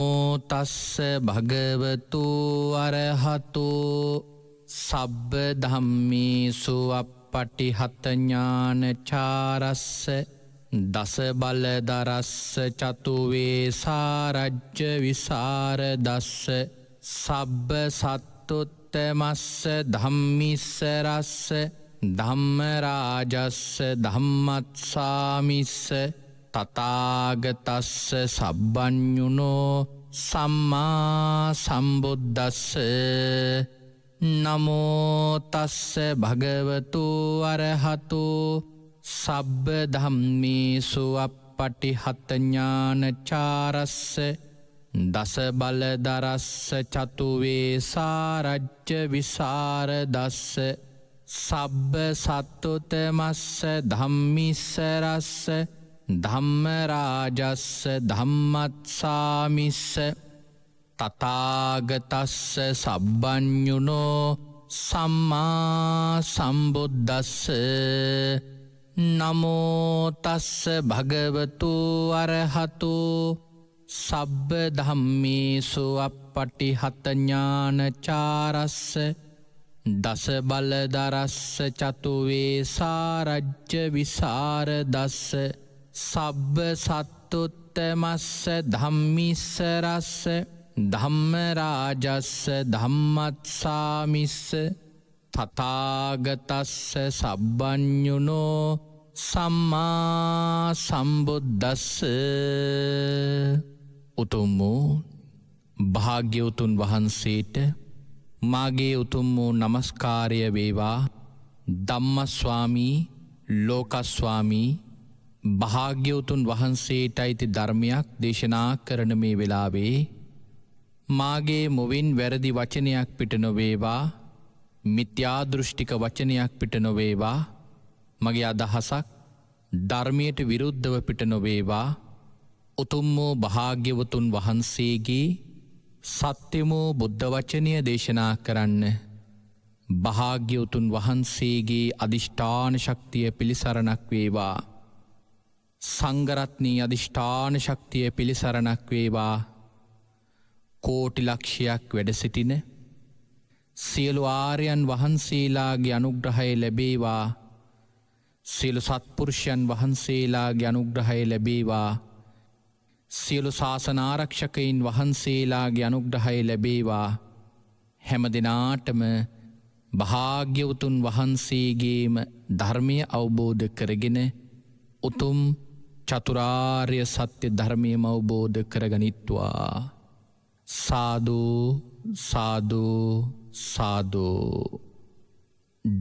තස්ස භගවතු අරහතු සබ්බ ධම්මේසු අප්පටිහත ඥානචාරස්ස දස බලදරස්ස චතුවේ සාරජ්‍ය විසරදස්ස සබ්බ සත්තුත්තමස්ස ධම්මිස්ස රස්ස ධම්මරාජස්ස ධම්මත්සාමිස්ස තථාගතස්ස සබ්බඤුනෝ සම්මා සම්බුද්දස්ස නමෝ තස්ස භගවතු අරහතු සබ්බ ධම්මේසු අප්පටිහත ඥානචාරස්ස දස බලදරස්ස චතුවේ සාරජ්‍ය විසරදස්ස සබ්බ සත්තුතමස්ස ධම්මිස්ස රස්ස ධම්මරාජස්ස ධම්මත්සාමිස්ස තථාගතස්ස සබ්බඤුනෝ සම්මා සම්බුද්දස්ස නමෝ තස්ස භගවතු අරහතු සබ්බ ධම්මේසු අප්පටිහත ඥානචාරස්ස දස බලදරස්ස චතුවේ සාරජ්‍ය විසරදස්ස සබ්බ සත්තුත්තමස්ස ධම්මිස්ස රස්ස ධම්මරාජස්ස ධම්මත්සාමිස්ස තථාගතස්ස සබ්බඤුනෝ සම්මා සම්බුද්දස්ස උතුම් වූ භාග්‍යවතුන් වහන්සේට මාගේ උතුම් වූ නමස්කාරය වේවා. ධම්මස්වාමී ලෝකස්වාමී භාග්‍යවතුන් වහන්සේට අයිති ධර්මයක් දේශනා කරන මේ වෙලාවේ මාගේ මුවින් වැරදි වචනයක් පිට නොවේවා, මිත්‍යා දෘෂ්ටික වචනයක් පිට නොවේවා, මගේ අදහසක් ධර්මයට විරුද්ධව පිට නොවේවා. උතුම් වූ භාග්‍යවතුන් වහන්සේගේ සත්‍යම බුද්ධ වචනය දේශනා කරන්න භාග්‍යවතුන් වහන්සේගේ අධිෂ්ඨාන ශක්තිය පිළිසරණක් වේවා. සංඝරත්නයේ අධිෂ්ඨාන ශක්තිය පිළිසරණක් වේවා. කෝටි ලක්ෂයක් වැඩ සිටින සියලු ආර්යයන් වහන්සේලාගේ අනුග්‍රහය ලැබේවා. සියලු සත්පුරුෂයන් වහන්සේලාගේ අනුග්‍රහය ලැබේවා. සියලු ශාසන ආරක්ෂකයින් වහන්සේලාගේ අනුග්‍රහය ලැබේවා. හැම දිනාටම භාග්‍යවතුන් වහන්සේගේම ධර්මය අවබෝධ කරගෙන උතුම් චතුරාර්ය සත්‍ය ධර්මයම අවබෝධ කරගනිත්වා. සාදු සාදු සාදු.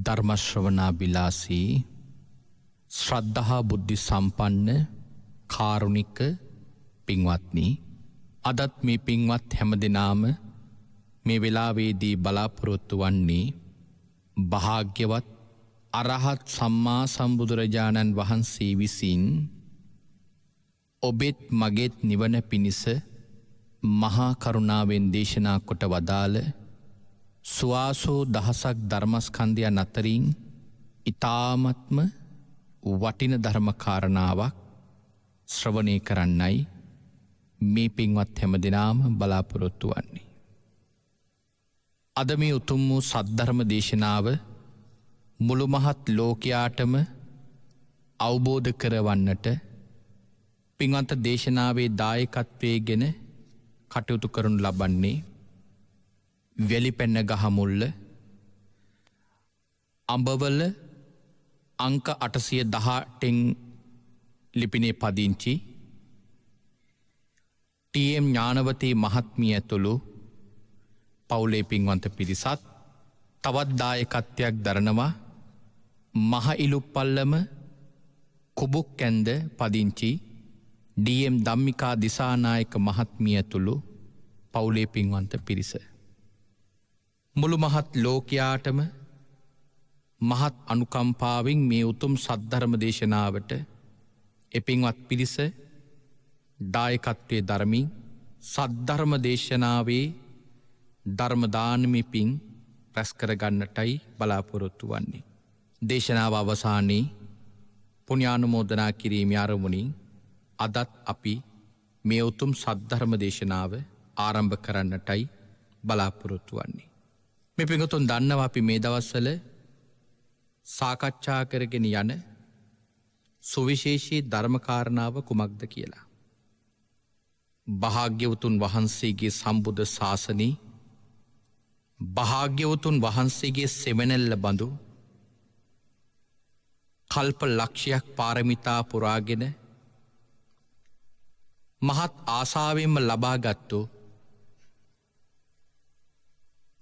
ධර්ම ශ්‍රවණාබිලාසී ශ්‍රද්ධා බුද්ධි සම්පන්න කාරුණික පින්වත්නි, අදත් මේ පින්වත් හැම දෙනාම මේ වෙලාවේදී බලාපොරොත්තු වන්නේ භාග්‍යවත් අරහත් සම්මා සම්බුදුරජාණන් වහන්සේ විසින් ඔබෙත් මගෙත් නිවන පිණිස මහා කරුණාවෙන් දේශනා කොට වදාළ සුවාසෝ දහසක් ධර්මස්කන්ධයන් අතරින් ඊ타ත්ම වටින ධර්ම කාරණාවක් ශ්‍රවණය කරන්නයි මේ පින්වත් හැම දෙනාම බලාපොරොත්තු වන්නේ. අද මේ උතුම් වූ සද්ධර්ම දේශනාව මුළු මහත් ලෝකයාටම අවබෝධ කරවන්නට පින්වන්ත දේශනාවේ දායකත්වයේගෙන කටයුතු කරනු ලබන්නේ වැලිපැන්න ගහමුල්ල අඹවල අංක 818 ලිපිනේ පදිංචි ටීඑම් ඥානවතී මහත්මිය ඇතුළු පවුලේ පින්වන්ත පිරිසත් තවත් දායකත්වයක් දරනවා මහ ඉලුප්පල්ලම කුබුක්කැන්ද පදිංචි ඩීඑම් ධම්මිකා දිසානායක මහත්මිය ඇතුළු පවුලේ පින්වන්ත පිරිස. මුළු මහත් ලෝකයාටම මහත් අනුකම්පාවෙන් මේ උතුම් සද්ධර්ම දේශනාවට එපින්වත් පිරිස දායකත්වයේ ධර්මින් සද්ධර්ම දේශනාවේ ධර්ම දානමි පින් රැස් කරගන්නටයි බලාපොරොත්තු වන්නේ. දේශනාව අවසානයේ පුණ්‍යානුමෝදනා කිරීමේ අරමුණින් අදත් අපි මේ උතුම් සද්ධර්ම දේශනාව ආරම්භ කරන්නටයි බලාපොරොත්තු වන්නේ. මේ පිඟුතුන් දන්නවා අපි මේ දවස්වල සාකච්ඡා කරගෙන යන සුවිශේෂී ධර්මකාරණාව කුමක්ද කියලා. භාග්‍යවතුන් වහන්සේගේ සම්බුද්ධ ශාසනයේ භාග්‍යවතුන් වහන්සේගේ සෙවණැල්ල බඳු කල්ප ලක්ෂයක් පාරමිතා පුරාගෙන මහත් ආසාවෙන්ම ලබාගත්තු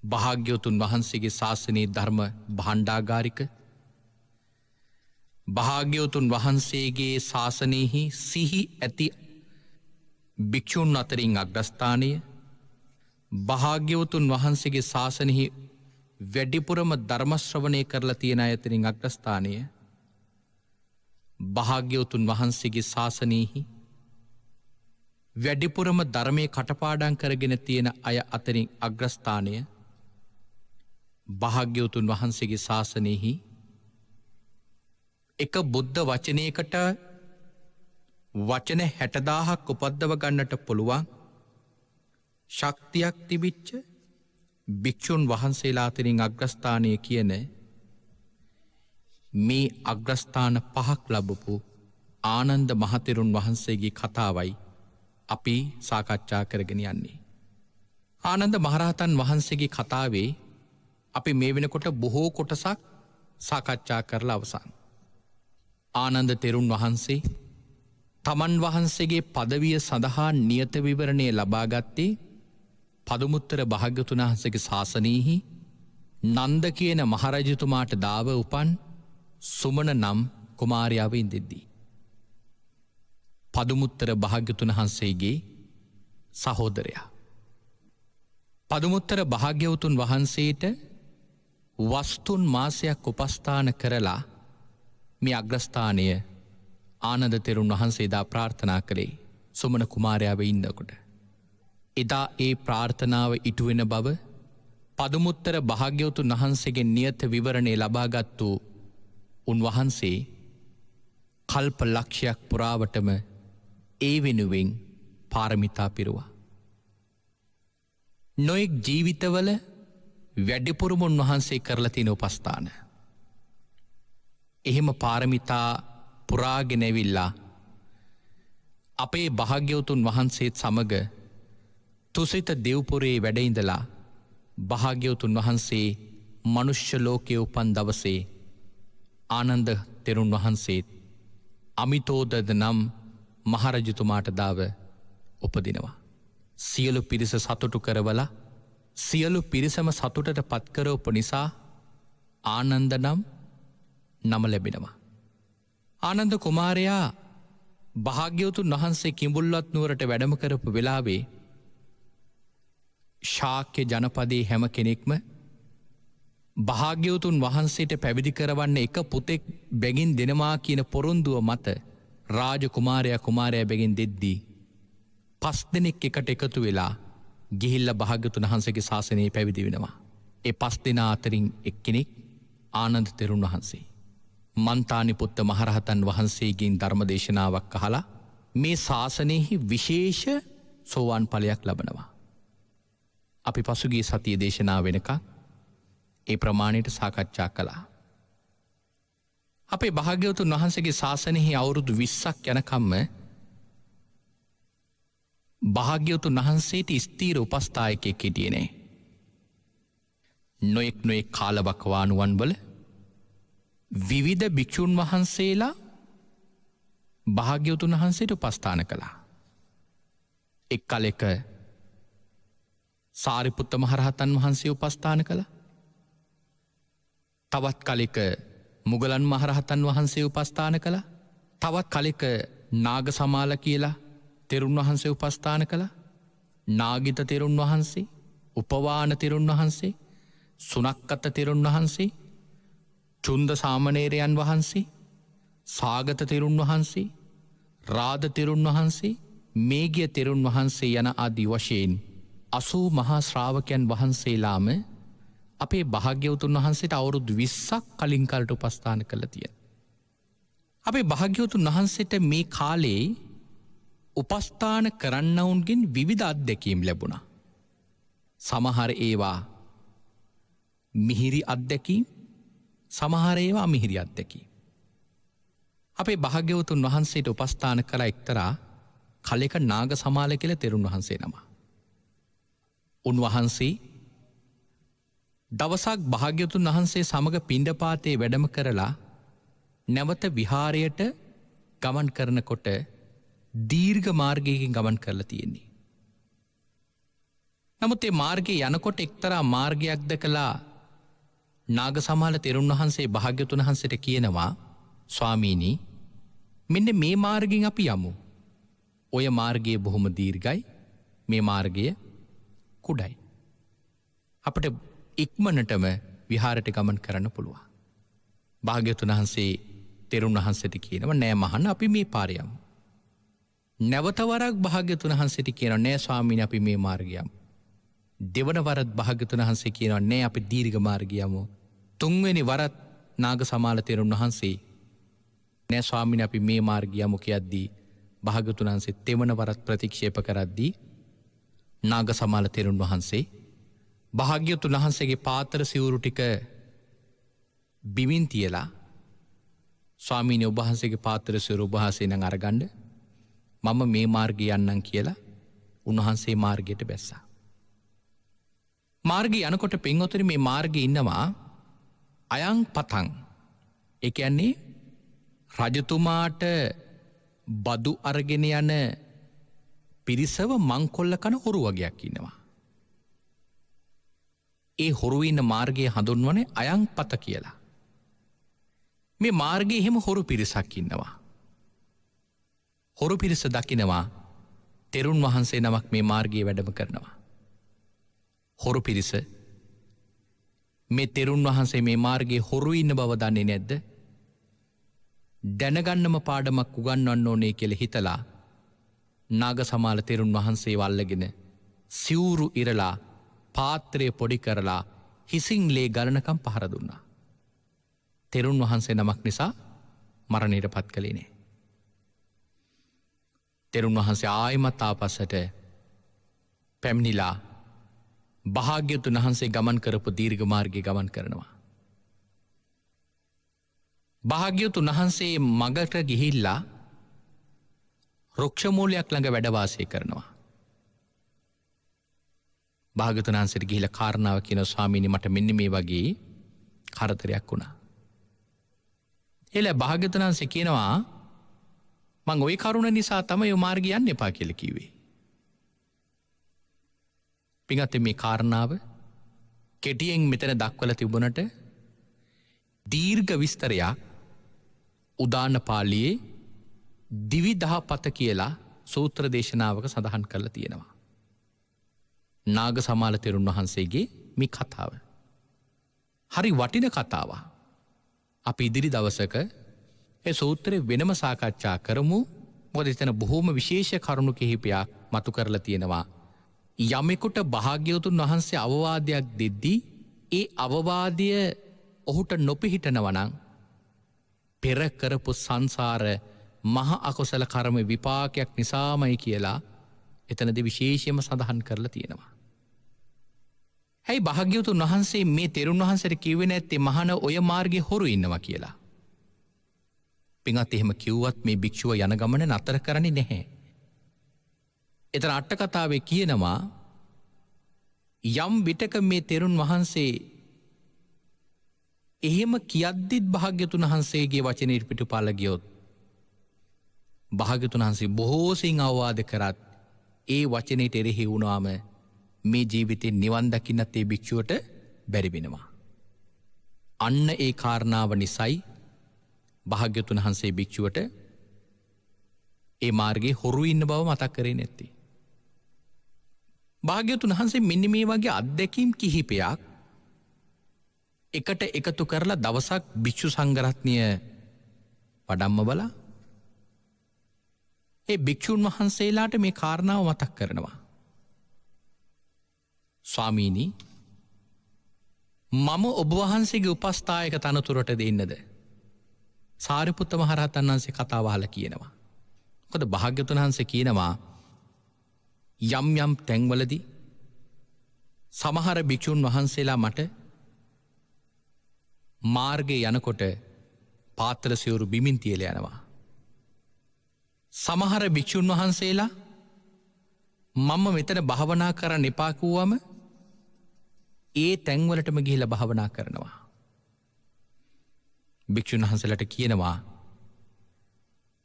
භාග්‍යවතුන් වහන්සේගේ ශාසනයේ ධර්ම භාණ්ඩාගාරික භාග්‍යවතුන් වහන්සේගේ ශාසනයෙහි සිහි ඇති භික්ෂූන් අතරින් අග්‍රස්ථානය භාග්‍යවතුන් වහන්සේගේ ශාසනයෙහි වැඩිපුරම ධර්මශ්‍රවණය කරලා තියෙන අය අතරින් අග්‍රස්ථානය භාග්‍යවතුන් වහන්සේගේ ශාසනයෙහි වැඩිපුරම ධර්මය කටපාඩම් කරගෙන තියෙන අය අතරින් අග්‍රස්ථානය භාග්‍යවතුන් වහන්සේගේ ශාසනයෙහි එක බුද්ධ වචනයකට වචන 60,000ක් උපද්දව ගන්නට පුළුවන් ශක්තියක් තිබිච්ච භික්ෂුන් වහන්සේලා අතරින් අග්‍රස්ථානය කියන මේ අග්‍රස්ථාන 5ක් ලැබපු ආනන්ද මහතෙරුන් වහන්සේගේ කතාවයි අපි සාකච්ඡා කරගෙන යන්නේ. ආනන්ද මහරහතන් වහන්සේගේ කතාවේ අපි මේ වෙනකොට බොහෝ කොටසක් සාකච්ඡා කරලා අවසන්. ආනන්ද තෙරුන් වහන්සේ තමන් වහන්සේගේ පදවිය සඳහා නියත විවරණය ලබාගත්තේ පදුමුත්තර භාග්‍යවතුන් වහන්සේගේ ශාසනයෙහි නන්ද කියන මහරජතුමාට දාව උපන් සුමන නම් කුමාරයාව ඉඳිද්දී. පදුමුත්තර භාග්‍යවතුන් වහන්සේගේ සහෝදරයා. පදුමුත්තර භාග්‍යවතුන් වහන්සේට වස්තුන් මාසයක් උපස්ථාන කරලා මේ අග්‍රස්ථානය ආනන්ද තෙරුන් වහන්සේ දා ප්‍රාර්ථනා කළේ සුමන කුමාරයාව ඉන්නකොට. එදා ඒ ප්‍රාර්ථනාව ඉටුවෙන බව පදුමුත්තර භාග්‍යවතුන් වහන්සේගේ නියත විවරණය ලබාගත්තු උන්වහන්සේ කල්ප ලක්ෂයක් පුරාවටම ඒ වෙනුවෙන් පාරමිතා පිරුවා. නොයෙක් ජීවිතවල වැඩිපුරම උන්වහන්සේ කරලා තියෙන උපස්ථාන. එහෙම පාරමිතා පුරාගෙන ඇවිල්ලා අපේ භාග්‍යවතුන් වහන්සේත් සමග තුසිත දෙව්පුරේ වැඩ ඉඳලා භාග්‍යවතුන් වහන්සේ මනුෂ්‍ය ලෝකයේ උපන් දවසේ ආනන්ද තෙරුන් වහන්සේත් අමිතෝදද නම් මහරජතුමාට දාව උපදිනවා. සියලු පිරිස සතුටු කරවලා සියලු පිරිසම සතුටට පත්කරවපු නිසා ආනන්ද නම් නම ලැබෙනවා. ආනන්ද කුමාරයා භාග්‍යවතුන් වහන්සේ කිඹුල්වත් නුවරට වැඩම කරපු වෙලාවේ ශාක්‍ය ජනපදයේ හැම කෙනෙක්ම භාග්‍යවතුන් වහන්සේට පැවිදි කරවන්න එක පුතෙක් බැගින් දෙනවා කියන පොරොන්දුව මත රාජ කුමාරයා බැගින් දෙද්දී 5 දෙනෙක් එකට එකතු වෙලා ගිහිල්ලා භාග්‍යවතුන් වහන්සේගේ ශාසනයේ පැවිදි වෙනවා. ඒ 5 දෙනා අතරින් එක්කෙනෙක් ආනන්ද තෙරුන් වහන්සේ. මන්තානිපුත්ත මහරහතන් වහන්සේගෙන් ධර්මදේශනාවක් අහලා මේ ශාසනයෙහි විශේෂ සෝවාන් ඵලයක් ලබනවා. අපි පසුගිය සතියේ දේශනාව වෙනකන් ඒ ප්‍රමාණයට සාකච්ඡා කළා. අපේ භාග්‍යවතුන් වහන්සේගේ ශාසනයෙහි අවුරුදු 20ක් යනකම්ම භාග්‍යවතුන් වහන්සේට ස්ථීර උපස්ථායකයෙක් හිටියේ නෑ. නොයෙක් කාලවකවානුවන් වල විවිධ භික්ෂුන් වහන්සේලා භාග්‍යවතුන් වහන්සේට උපස්ථාන කළා. එක් කලෙක සාරිපුත්ත මහරහතන් වහන්සේ උපස්ථාන කළා. තවත් කලෙක මුගලන් මහරහතන් වහන්සේ උපස්ථාන කළා. තවත් කලෙක නාග සමාල කියලා තෙරුන් වහන්සේ උපස්ථාන කළා. නාගිත තෙරුන් වහන්සේ, උපවාන තෙරුන් වහන්සේ, සුනක්කත තෙරුන් වහන්සේ, චුන්ද සාමණේරයන් වහන්සේ, සාගත තෙරුන් වහන්සේ, රාද තෙරුන් වහන්සේ, මේඝිය තෙරුන් වහන්සේ යන ආදී වශයෙන් 80 මහා ශ්‍රාවකයන් වහන්සේලාම අපේ භාග්‍යවතුන් වහන්සේට අවුරුදු 20ක් කලින් කාලට උපස්ථාන කළා තියෙනවා. අපේ භාග්‍යවතුන් වහන්සේට මේ කාලේ උපස්ථාන කරන්නවුන්ගෙන් විවිධ අත්දැකීම් ලැබුණා. සමහර ඒවා මිහිරි අත්දැකීම්, සමහර ඒවා අමිහිරි අත්දැකීම්. අපේ භාග්‍යවතුන් වහන්සේට උපස්ථාන කළ එක්තරා කලෙක නාග සමාල කියලා තෙරුන් වහන්සේ නම. උන්වහන්සේ දවසක් භාග්‍යවතුන් වහන්සේ සමග පිණ්ඩපාතේ වැඩම කරලා නැවත විහාරයට ගමන් කරනකොට දීර්ඝ මාර්ගයකින් ගමන් කරලා තියෙන්නේ. නමුත් ඒ මාර්ගයේ යනකොට එක්තරා මාර්ගයක් දැකලා නාග සමාල තෙරුන් වහන්සේ භාග්‍යවතුන් වහන්සේට කියනවා, ස්වාමීනි, මෙන්න මේ මාර්ගයෙන් අපි යමු. ඔය මාර්ගය බොහොම දීර්ඝයි, මේ මාර්ගය කුඩයි. අපට ඉක්මනටම විහාරයට ගමන් කරන්න පුළුවන්. භාග්‍යවතුන් වහන්සේ තෙරුන් වහන්සේට කියනවා, නෑ මහන්න, අපි මේ පාරේ යමු. නැවත වරක් භාග්‍යවතුන් වහන්සේට කියනවා, නෑ ස්වාමීනි, අපි මේ මාර්ගය යමු. දෙවන වරත් භාග්‍යවතුන් වහන්සේ කියනවා, නෑ අපි දීර්ඝ මාර්ගය යමු. තුන්වෙනි වරත් නාග සමාල තෙරුන් වහන්සේ, නෑ ස්වාමීනි, අපි මේ මාර්ගය යමු කියද්දී භාග්‍යවතුන් වහන්සේ තෙවන වරත් ප්‍රතික්ෂේප කරද්දී නාග සමාල තෙරුන් වහන්සේ භාග්‍යවතුන් වහන්සේගේ පාත්‍ර සිවුරු ටික බිමින් තියලා, ස්වාමීනි, ඔබ වහන්සේගේ පාත්‍ර සිවුර ඔබ වහන්සේ නම් අරගන්න, මම මේ මාර්ගය යන්නම් කියලා උන්වහන්සේ මාර්ගයට බැස්සා. මාර්ගය යනකොට පින්වතුනි, මේ මාර්ගයේ ඉන්නවා අයං පතං. ඒ කියන්නේ රජතුමාට බදු අරගෙන යන පිරිසව මංකොල්ල කන හොරු වගේක් ඉන්නවා. ඒ හොරු ඉන්න මාර්ගයේ හඳුන්වන්නේ අයං පත කියලා. මේ මාර්ගයේ එහෙම හොරු පිරිසක් ඉන්නවා. හොරු පිරිස දකිනවා තෙරුන් වහන්සේ නමක් මේ මාර්ගයේ වැඩම කරනවා. හොරු පිරිස මේ තෙරුන් වහන්සේ මේ මාර්ගයේ හොරු ඉන්න බව දන්නේ නැද්ද? දැනගන්නම පාඩමක් උගන්වන්න ඕනේ කියලා හිතලා නාග සමාල තෙරුන් වහන්සේ වල්ලගෙන සිවුරු ඉරලා පාත්‍රය පොඩි කරලා හිසින් ලේ ගලනකම් පහර දුන්නා. තෙරුන් වහන්සේ නමක් නිසා මරණයට පත් කළේ නෑ. තෙරුන් වහන්සේ ආයිමත් ආපස්සට පැමිණිලා භාග්‍යවතුන් වහන්සේ ගමන් කරපු දීර්ඝ මාර්ගයේ ගමන් කරනවා. භාග්‍යවතුන් වහන්සේ මගට ගිහිල්ලා රුක්ෂ මූලයක් ළඟ වැඩ වාසය කරනවා. භාග්‍යවතුන් වහන්සේට ගිහිල්ලා කාරණාව කියනවා, ස්වාමීනි, මට මෙන්න මේ වගේ කරදරයක් වුණා. එළ භාග්‍යවතුන් වහන්සේ කියනවා, මං ওই කරුණ නිසා තමයි ඔය මාර්ගය යන්න එපා කියලා කිව්වේ. පින්වත්නි, මේ කාරණාව කෙටියෙන් මෙතන දක්වලා තිබුණට දීර්ඝ විස්තරයක් උදාන පාළියේ දිවිදහපත කියලා සූත්‍ර දේශනාවක සඳහන් කරලා තියෙනවා. නාග සමාල තෙරුන් වහන්සේගේ මේ කතාව හරි වටින කතාවක්. අපි ඉදිරි දවසක ඒ සූත්‍රය වෙනම සාකච්ඡා කරමු. මොකද එතන බොහෝම විශේෂ කරුණු කිහිපයක් මතු කරලා තියෙනවා. යමෙකුට භාග්‍යවතුන් වහන්සේ අවවාදයක් දෙද්දී ඒ අවවාදය ඔහුට නොපිහිටනවා නම් පෙර කරපු සංසාර මහ අකුසල කර්ම විපාකයක් නිසාමයි කියලා එතනදී විශේෂයෙන්ම සඳහන් කරලා තියෙනවා. හැයි භාග්‍යවතුන් වහන්සේ මේ තෙරුන් වහන්සේට කිව්වේ නැත්තේ මහාන ඔය මාර්ගයේ හොරු ඉන්නවා කියලා. පින්වත්, එහෙම කිව්වත් මේ භික්ෂුව යන ගමන නතර කරන්නේ නැහැ. එතන අට කතාවේ කියනවා යම් විටක මේ තෙරුන් වහන්සේ එහෙම කියද්දිත් භාග්‍යවතුන් වහන්සේගේ වචනේ පිටුපාල ගියොත් භාග්‍යවතුන් වහන්සේ බොහෝ සෙයින් අවවාද කරත් ඒ වචනේට එරෙහි වුණාම මේ ජීවිතේ නිවන් දකින්නත් ඒ භික්ෂුවට බැරි වෙනවා. අන්න ඒ කාරණාව නිසයි භාග්‍යවතුන් වහන්සේ භික්ෂුවට ඒ මාර්ගයේ හොරු ඉන්න බව මතක් කරේ නැත්තේ. භාග්‍යවතුන් වහන්සේ මෙන්න මේ වගේ අත්දැකීම් කිහිපයක් එකට එකතු කරලා දවසක් භික්ෂු සංඝරත්නය වඩම්ම බලා ඒ භික්ෂුන් වහන්සේලාට මේ කාරණාව මතක් කරනවා. ස්වාමීනි, මම ඔබ වහන්සේගේ උපස්ථායක තනතුරට දෙන්නද? සාරිපුත්ත මහරහතන් වහන්සේ කතාව අහලා කියනවා, මොකද භාග්‍යවතුන් වහන්සේ කියනවා යම් යම් තැන්වලදී සමහර භික්ෂුන් වහන්සේලා මට මාර්ගයේ යනකොට පාත්‍ර සිවුරු බිමින් තියලා යනවා. සමහර භික්ෂුන් වහන්සේලා මම මෙතන භාවනා කරන්න එපා කිව්වම ඒ තැන්වලටම ගිහිල්ලා භාවනා කරනවා. භික්ෂුන් වහන්සේලාට කියනවා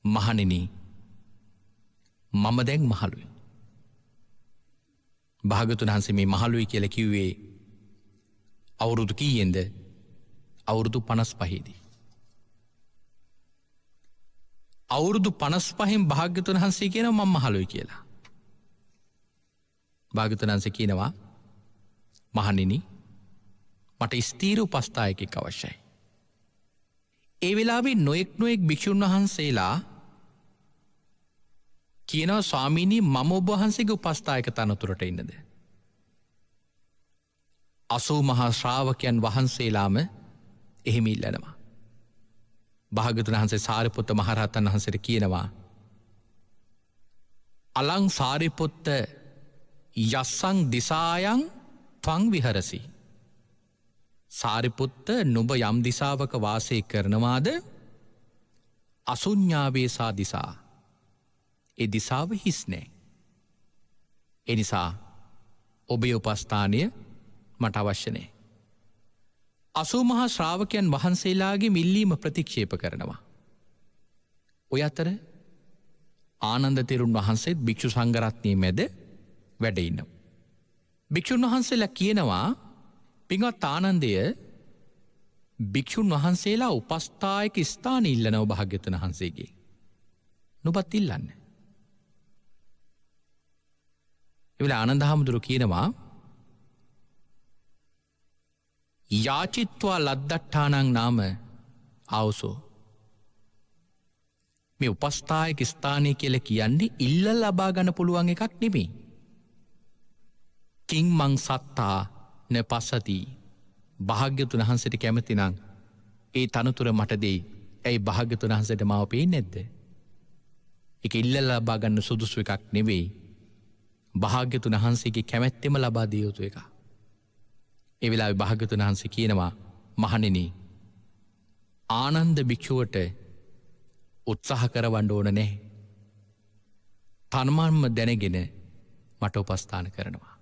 මහණෙනි මම දැන් මහලුයි. භාග්‍යවතුන් වහන්සේ මේ මහලුයි කියලා කිව්වේ අවුරුදු කීයෙන්ද? අවුරුදු 55දී. අවුරුදු 55න් භාග්‍යවතුන් වහන්සේ කියනවා මම මහලුයි කියලා. භාග්‍යවතුන් වහන්සේ කියනවා මහණෙනි මට ස්ථීර උපස්ථායකෙක් අවශ්‍යයි. ඒ වෙලාවේ නොඑක් භික්ෂුන් වහන්සේලා කියනවා ස්වාමීනි මම ඔබ වහන්සේගේ උපස්ථායක තනතුරට ඉන්නද? 80 මහා ශ්‍රාවකයන් වහන්සේලාම එහෙම ඉල්ලනවා. භාග්‍යවතුන් වහන්සේ සාරිපුත්ත මහරහතන් වහන්සේට කියනවා අලං සාරිපුත්ත යස්සං දිසායන් ත්වං විහරසි. සාරිපුත්ත නුඹ යම් දිසාවක වාසය කරනවාද අසුඤ්ඤාවේසා දිසා ඒ දිසාව හිස් නෑ. ඒ නිසා ඔබේ උපස්ථානය මට අවශ්‍ය නෑ. 80 මහා ශ්‍රාවකයන් වහන්සේලාගේ මිල්ලීම ප්‍රතික්ෂේප කරනවා. ඔය අතර ආනන්ද තෙරුන් වහන්සේත් භික්ෂු සංඝරත්නයේ මැද වැඩ ඉන්නවා. භික්ෂුන් වහන්සේලා කියනවා පින්වත් ආනන්දය භික්ෂුන් වහන්සේලා උපස්ථායක ස්ථාන ඉල්ලනවා භාග්‍යවතුන් වහන්සේගේ. නුඹත් ඉල්ලන්න. ඒ වෙලාව ආනන්ද හාමුදුරුවෝ කියනවා යාචිත්වා ලද්දට්ඨානං නාම ආවසෝ. මේ උපස්ථායක ස්ථානය කියලා කියන්නේ ඉල්ලලා ලබා ගන්න පුළුවන් එකක් නෙමෙයි. කිං මං සත්තා න පස්සති. භාග්‍යවතුන් වහන්සේට කැමති නම් ඒ තනතුර මට දෙයි. ඇයි භාග්‍යවතුන් වහන්සේට මාව පේන්නේ නැද්ද? ඒක ඉල්ලලා ලබා ගන්න සුදුසු එකක් නෙවෙයි. භාග්‍යවතුන් වහන්සේගේ කැමැත්තෙම ලබා දිය යුතු එකක්. ඒ වෙලාවේ භාග්‍යවතුන් වහන්සේ කියනවා මහණෙනි ආනන්ද භික්ෂුවට උත්සාහ කරවන්න ඕන නැහැ. තනමන්ම දැනගෙන මට උපස්ථාන කරනවා.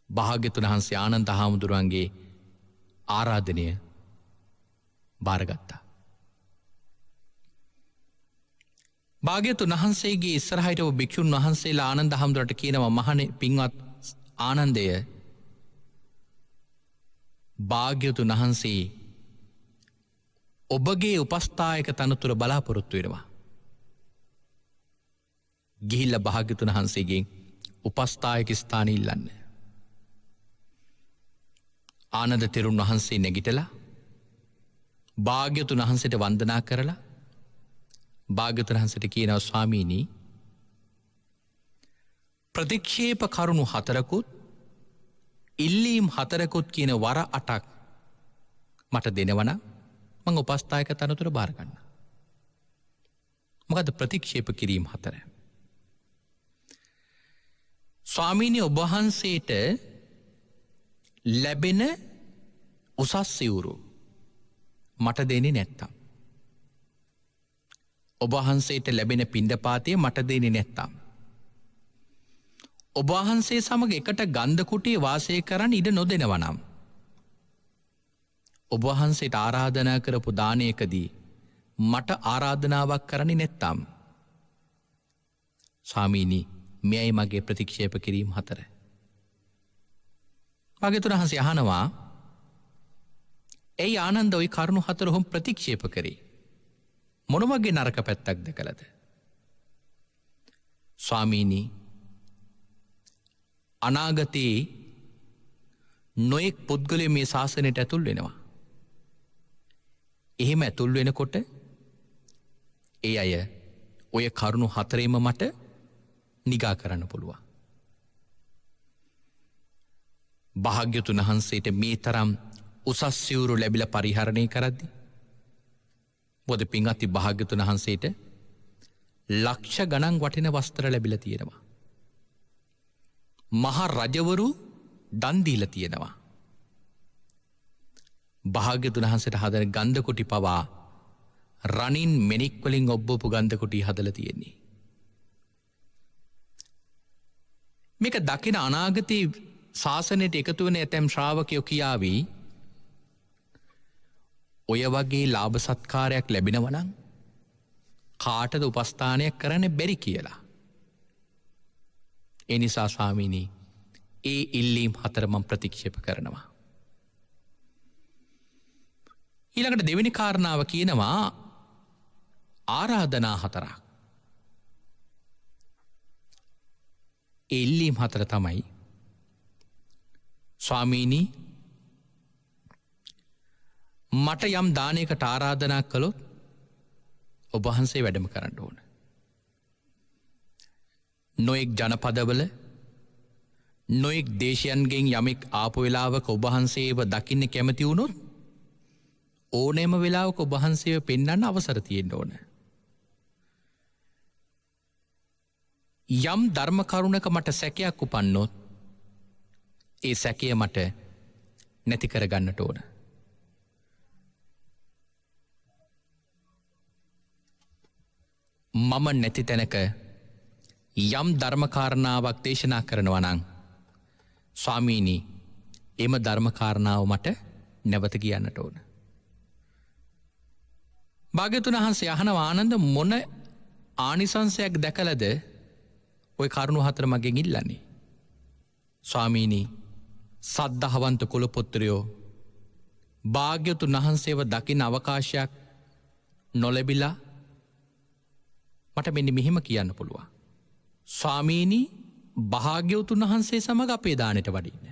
භාග්‍යවතුන් වහන්සේ ආනන්ද හාමුදුරුවන්ගේ ආරාධනය බාරගත්තා. භාග්‍යවතුන් වහන්සේගේ ඉස්සරහට භික්ෂුන් වහන්සේලා ආනන්ද හාමුදුරුවන්ට කියනවා මහණේ පින්වත් ආනන්දය භාග්‍යවතුන් වහන්සේ ඔබගේ උපස්ථායක තනතුර බලාපොරොත්තු වෙනවා. ගිහිල්ලා භාග්‍යවතුන් වහන්සේගෙන් උපස්ථායක ස්ථාන ඉල්ලන්න. ආනන්ද තෙරුන් වහන්සේ නැගිටලා භාග්‍යවතුන් වහන්සේට වන්දනා කරලා භාග්‍යවතුන් වහන්සේට කියනවා ස්වාමීනි ප්‍රතික්ෂේප කරුණු 4කුත් ඉල්ලීම් 4කුත් කියන වර 8ක් මට දෙනවනම් මම උපස්ථායක තනතුර බාර ගන්නවා. මොකද ප්‍රතික්ෂේප කිරීම 4? ස්වාමීනි ඔබ වහන්සේට ලැබෙන උසස් සිවුරු මට දෙන්නේ නැත්තම්, ඔබ වහන්සේට ලැබෙන පිණ්ඩපාතය මට දෙන්නේ නැත්තම්, ඔබ වහන්සේ සමග එකට ගන්ධ කුටියේ වාසය කරන්න ඉඩ නොදෙනවා නම්, ඔබ වහන්සේට ආරාධනා කරපු දානයකදී මට ආරාධනාවක් කරන්නේ නැත්තම් ස්වාමීනි මෙයයි මගේ ප්‍රතික්ෂේප කිරීම 4. භාග්‍යවතුන් වහන්සේ අහනවා ඇයි ආනන්ද ওই කරුණු 4 හොම් ප්‍රතික්ෂේප කරේ? මොන වගේ නරක පැත්තක් දැකලාද? ස්වාමීනි අනාගතයේ නොඑක් පුද්ගලයෝ මේ ශාසනයට ඇතුල් වෙනවා. එහෙම ඇතුල් වෙනකොට ඒ අය ඔය කරුණු 4ෙම මට නිගා කරන්න පුළුවන්. භාග්‍යවතුන් වහන්සේට මේ තරම් උසස් සිවුරු ලැබිලා පරිහරණය කරද්දී මොකද පින්වත්නි භාග්‍යවතුන් වහන්සේට ලක්ෂ ගණන් වටින වස්ත්‍ර ලැබිලා තියෙනවා. මහා රජවරු දන් දීලා තියෙනවා. භාග්‍යතුන් වහන්සේට හදන ගන්ධ කුටි පවා රණින් මෙනික් වලින් ඔබ්බපු ගන්ධ කුටි හදලා තියෙන්නේ. මේක දකින අනාගතයේ ශාසනයට එකතු වෙන ඇතැම් ශ්‍රාවකයෝ කියාවි ඔය වගේ ලාභ සත්කාරයක් ලැබෙනවා නම් කාටද උපස්ථානයක් කරන්න බැරි කියලා. ඒ නිසා ස්වාමීනි ඒ ඉල්ලීම් 4 මම ප්‍රතික්ෂේප කරනවා. ඊළඟට දෙවෙනි කාරණාව කියනවා ආරාධනා 4ක්. ඒ ඉල්ලීම් 4 තමයි ස්වාමීනි මට යම් දානයකට ආරාධනා කළොත් ඔබ වහන්සේ වැඩම කරන්න ඕන. නොයෙක් ජනපදවල නොයෙක් දේශයන්ගෙන් යමෙක් ආපු වෙලාවක ඔබ වහන්සේව දකින්න කැමති වුණොත් ඕනෑම වෙලාවක ඔබ වහන්සේව පෙන්වන්න අවසර තියෙන්න ඕන. යම් ධර්ම කරුණක මට සැකයක් උපන්නොත් ඒ සැකය මට නැති කරගන්නට ඕන. මම නැති තැනක යම් ධර්මකාරණාවක් දේශනා කරනවා නම් ස්වාමීනි එම ධර්මකාරණාව මට නැවත කියන්නට ඕන. භාග්‍යවතුන් වහන්සේ අහනවා ආනන්ද මොන ආනිසංසයක් දැකලද ඔය කරුණු 4 මගෙන් ඉල්ලන්නේ? ස්වාමීනි සද්ධාවන්ත කුල පුත්‍රයෝ භාග්‍යවතුන් වහන්සේව දකින්න අවකාශයක් නොලැබිලා මට මෙන්න මෙහෙම කියන්න පුළුවන්. ස්වාමීනි භාග්‍යවතුන් වහන්සේ සමග අපේ දානෙට වඩින්න.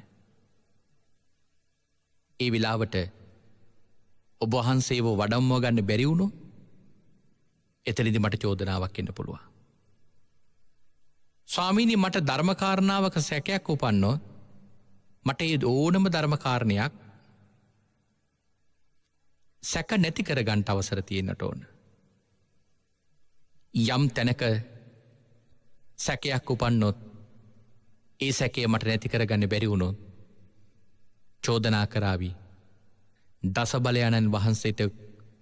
ඒ විලාවට ඔබ වහන්සේව වඩම්ව ගන්න බැරි වුණොත් එතනදි මට චෝදනාවක් එන්න පුළුවන්. ස්වාමීනි මට ධර්මකාරණාවක සැකයක් උපන්නොත් මට ඒ ඕනම ධර්මකාරණයක් සැක නැති කරගන්න අවසර තියෙන්නට ඕන. යම් තැනක සැකයක් උපන්නොත් ඒ සැකය මට නැති කරගන්න බැරි වුණොත් චෝදනා කරાવી. දසබලයන්න් වහන්සේට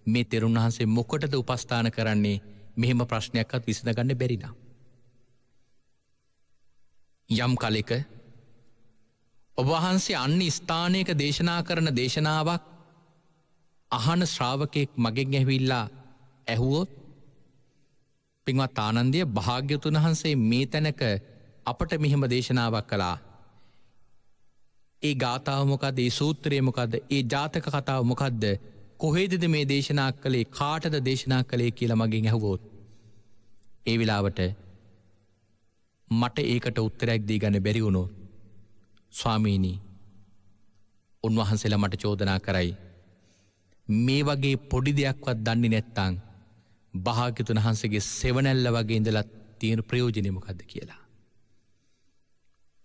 මේ තෙරුන් වහන්සේ මොකටද උපස්ථාන කරන්නේ මෙහෙම ප්‍රශ්නයක්වත් විසඳගන්න බැරි නම්. යම් කලෙක ඔබ වහන්සේ අන්න ස්ථානයක දේශනා කරන දේශනාවක් අහන ශ්‍රාවකෙක් මගෙන් ඇවිල්ලා ඇහුවොත් පින්වත් ආනන්දය භාග්‍යවතුන් වහන්සේ මේ තැනක අපට මෙහෙම දේශනාවක් කළා. ඒ ගාථාව මොකද්ද? ඒ සූත්‍රය මොකද්ද? ඒ ජාතක කතාව මොකද්ද? කොහෙදද මේ දේශනා කළේ? කාටද දේශනා කළේ කියලා මගෙන් ඇහුවොත් ඒ විලාවට මට ඒකට උත්තරයක් දී ගන්න බැරි වුණොත් ස්වාමීනි උන්වහන්සේලා මට චෝදනා කරයි මේ වගේ පොඩි දෙයක්වත් දන්නේ නැත්නම් භාග්‍යවතුන් වහන්සේගේ සෙවණැල්ල වගේ ඉඳලා තියෙන ප්‍රයෝජනෙ මොකද්ද කියලා.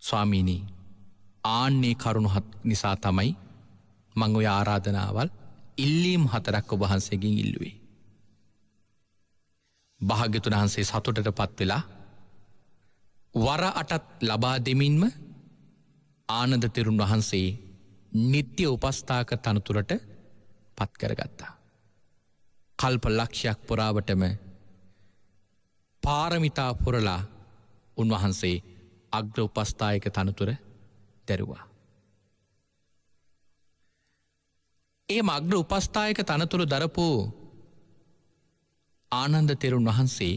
ස්වාමීනි ආන්නේ කරුණු නිසා තමයි මම ඔය ආරාධනාවල් ඉල්ලීම් 4ක් ඔබ වහන්සේගෙන් ඉල්ලුවේ. භාග්‍යවතුන් වහන්සේ සතුටටපත් වෙලා වර 8ක් ලබා දෙමින්ම ආනන්ද තෙරුන් වහන්සේ නිත්‍ය උපස්ථායක තනතුරට පත් කරගත්තා. කල්ප ලක්ෂයක් පුරාවටම පාරමිතා පුරලා උන්වහන්සේ අග්‍ර උපස්ථායක තනතුර දැරුවා. ඒ අග්‍ර උපස්ථායක තනතුරු දරපු ආනන්ද තෙරුන් වහන්සේ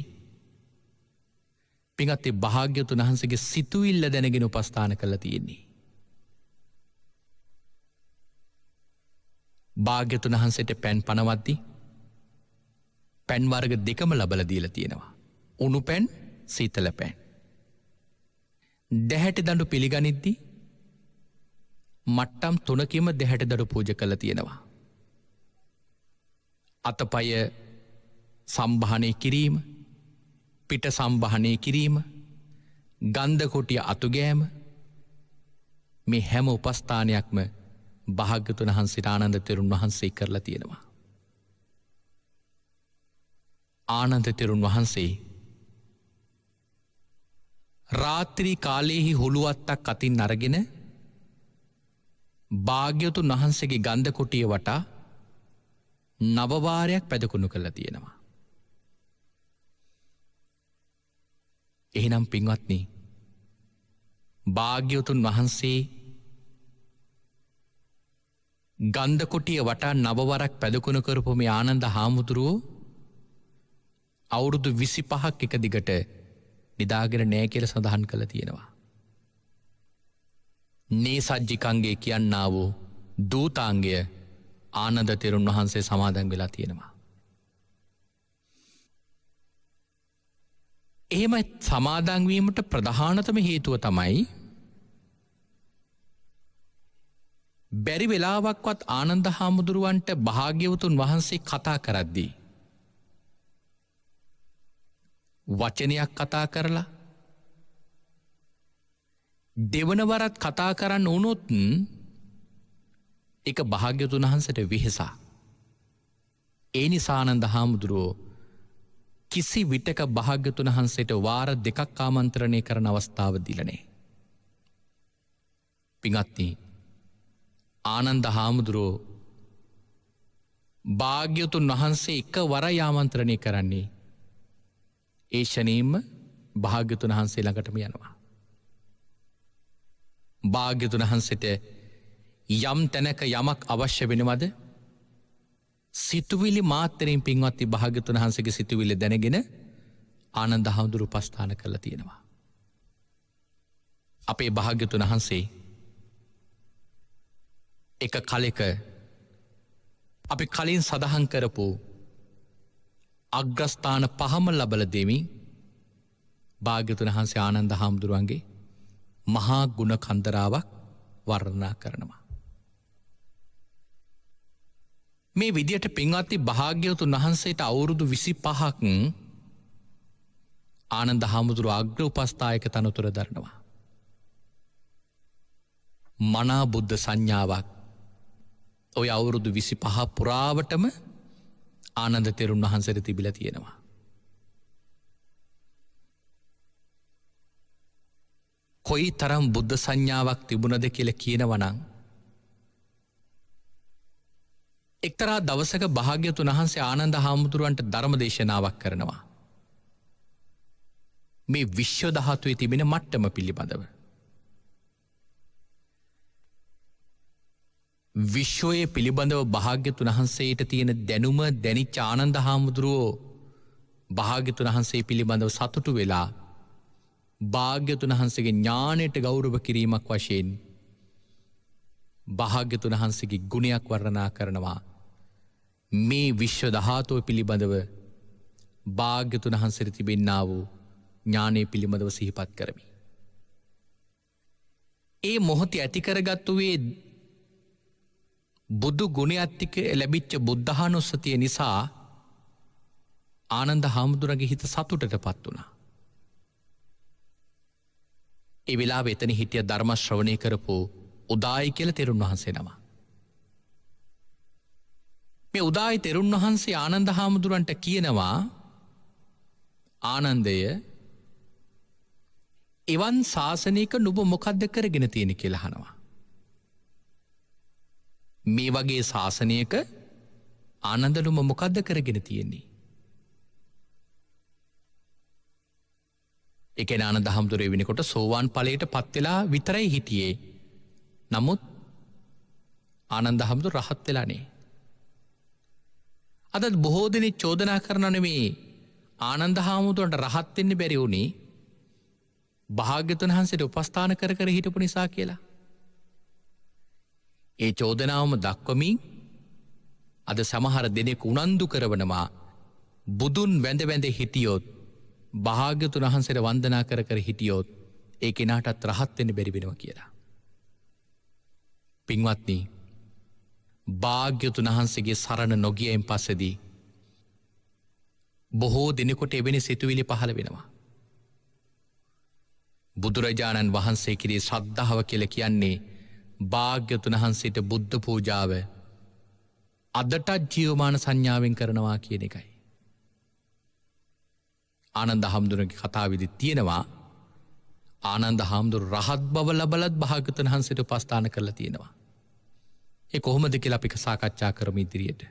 පින්වත්නි භාග්‍යවතුන් වහන්සේගේ සිතුවිල්ල දැනගෙන උපස්ථාන කළා තියෙන්නේ. භාග්‍යවතුන් වහන්සේට පෑන් පනවද්දී පෑන් වර්ග දෙකම ලබලා දීලා තියෙනවා. උණු පෑන්, සීතල පෑන්. දැහැටි දඬු පිළිගනිද්දී මට්ටම් 3කින්ම දැහැටි දඬු පූජා කළා තියෙනවා. අතපය සම්භාහනය කිරීම, පිට සම්භාහනය කිරීම, ගන්ධ කොටිය අතුගෑම, මේ හැම උපස්ථානයක්ම භාග්‍යවතුන් වහන්සේට ආනන්ද තෙරුන් වහන්සේ කරලා තියෙනවා. ආනන්ද තෙරුන් වහන්සේ රාත්‍රී කාලයෙහි හුළුවත්තක් අතින් අරගෙන භාග්‍යවතුන් වහන්සේගේ ගන්ධ කුටිය වටා නවවාරයක් පැදකුණු කරලා තියෙනවා. එහෙනම් පින්වත්නි, භාග්‍යවතුන් වහන්සේ ගන්ධ කුටිය වටා නවවරක් පැදකුණු කරපු මේ ආනන්ද හාමුදුරුවෝ අවුරුදු 25ක් එක දිගට නිදාගෙන නෑ කියලා සඳහන් කරලා තියෙනවා. නේසජ්ජිකංගේ කියන්නා වූ දූතාංගය ආනන්ද තෙරුන් වහන්සේ සමාදන් වෙලා තියෙනවා. එහෙම සමාදන් වීමට ප්‍රධානතම හේතුව තමයි බැරි වෙලාවක්වත් ආනන්ද හාමුදුරුවන්ට භාග්‍යවතුන් වහන්සේ කතා කරද්දී වචනයක් කතා කරලා දෙවනවරත් කතා කරන්න වුණොත් එක භාග්‍යවතුන් වහන්සේට වෙහෙසා. ඒ නිසා ආනන්ද හාමුදුරුවෝ කිසි විටක භාග්‍යවතුන් වහන්සේට වාර දෙකක් ආමන්ත්‍රණය කරන අවස්ථාව දීලා නැහැ. පින්වත්නි, ආනන්ද හාමුදුරුවෝ භාග්‍යවතුන් වහන්සේ එකවරයි ආමන්ත්‍රණය කරන්නේ. ඒ ෂණීම භාග්‍යවතුන් වහන්සේ ළඟටම යනවා. භාග්‍යවතුන් වහන්සේට යම් තැනක යමක් අවශ්‍ය වෙනවද? සිතුවිලි මාත්‍රයෙන් පින්වත්නි භාග්‍යවතුන් වහන්සේගේ සිතුවිලි දැනගෙන ආනන්ද හාමුදුරුවෝ උපස්ථාන කරලා තියෙනවා. අපේ භාග්‍යවතුන් වහන්සේ එක කලෙක අපි කලින් සඳහන් කරපු අග්‍රස්ථාන 5ම ලබල දෙමින් භාග්‍යවතුන් වහන්සේ ආනන්ද හාමුදුරුවන්ගේ මහා ගුණ කන්දරාවක් වර්ණනා කරනවා. මේ විදියට පින්වත්නි භාග්‍යවතුන් වහන්සේට අවුරුදු 25ක් ආනන්ද හාමුදුරුවෝ අග්‍ර උපස්ථායක තනතුර දරනවා. මනා බුද්ධ සංඥාවක් ඔය අවුරුදු 25 පුරාවටම ආනන්ද තෙරුන් වහන්සේට තිබිලා තියෙනවා. කොයි තරම් බුද්ධ සංඥාවක් තිබුණද කියලා කියනවනම් එක්තරා දවසක භාග්‍යවතුන් වහන්සේ ආනන්ද හාමුදුරුවන්ට ධර්ම දේශනාවක් කරනවා. මේ විශ්ව ධාතුවේ තිබෙන මට්ටම පිළිබඳව. විශ්වයේ පිළිබඳව භාග්‍යවතුන් වහන්සේට තියෙන දැනුම දැනිච්ච ආනන්ද හාමුදුරුවෝ භාග්‍යවතුන් වහන්සේ පිළිබඳව සතුටු වෙලා භාග්‍යවතුන් වහන්සේගේ ඥාණයට ගෞරව කිරීමක් වශයෙන් භාග්‍යවතුන් වහන්සේගේ ගුණයක් වර්ණනා කරනවා. මේ විශ්ව ධාතුව පිළිබඳව භාග්‍යවතුන් වහන්සේට තිබෙන්නා වූ ඥානය පිළිබඳව සිහිපත් කරමි. ඒ මොහොතේ ඇති කරගත්තු වේ බුදු ගුණයත් එක්ක ලැබිච්ච බුද්ධානුස්සතිය නිසා ආනන්ද හාමුදුරන්ගේ හිත සතුටටපත් වුණා. ඒ වෙලාවේ එතන හිටිය ධර්ම ශ්‍රවණය කරපු උදායි කියලා තෙරුන් වහන්සේ නම. මේ උදායි තෙරුන් වහන්සේ ආනන්ද හාමුදුරන්ට කියනවා, ආනන්දය, එවන් ශාසනයක නුඹ මොකද්ද කරගෙන තියෙන්නේ කියලා අහනවා. මේ වගේ ශාසනයක ආනන්ද නුඹ මොකද්ද කරගෙන තියෙන්නේ? ඒ කියන්නේ ආනන්ද හාමුදුරුවෝ වෙනකොට සෝවාන් ඵලයට පත් වෙලා විතරයි හිටියේ. නමුත් ආනන්ද හාමුදුරුවෝ රහත් වෙලා නේ. අද බොහෝ දෙනෙක් චෝදනා කරනනේ මේ ආනන්ද හාමුදුරන්ට රහත් වෙන්න බැරි වුණේ භාග්‍යවතුන් වහන්සේට උපස්ථාන කර කර හිටපු නිසා කියලා. ඒ චෝදනාවම දක්වමින් අද සමහර දෙනෙක් උනන්දු කරවනවා බුදුන් වැඳ වැඳ හිටියොත් භාග්‍යවතුන් වහන්සේට වන්දනා කර කර හිටියොත් ඒ කෙනාටත් රහත් වෙන්න බැරි වෙනවා කියලා. පින්වත්නි, භාග්‍යවතුන් වහන්සේගේ සරණ නොගියෙන් පස්සේදී බොහෝ දිනකට එවැනි සිතුවිලි පහළ වෙනවා. බුදුරජාණන් වහන්සේ කිරී ශ්‍රද්ධාව කියලා කියන්නේ භාග්‍යවතුන් වහන්සේට බුද්ධ පූජාව අදටත් ජීවමාන සංඥාවෙන් කරනවා කියන එකයි. ආනන්ද හාමුදුරුවන්ගේ කතාවේදී තියෙනවා ආනන්ද හාමුදුරු රහත් බව ලබලත් භාග්‍යවතුන් වහන්සේට උපස්ථාන කරලා තියෙනවා. ඒ කොහොමද කියලා අපි සාකච්ඡා කරමු ඉදිරියට.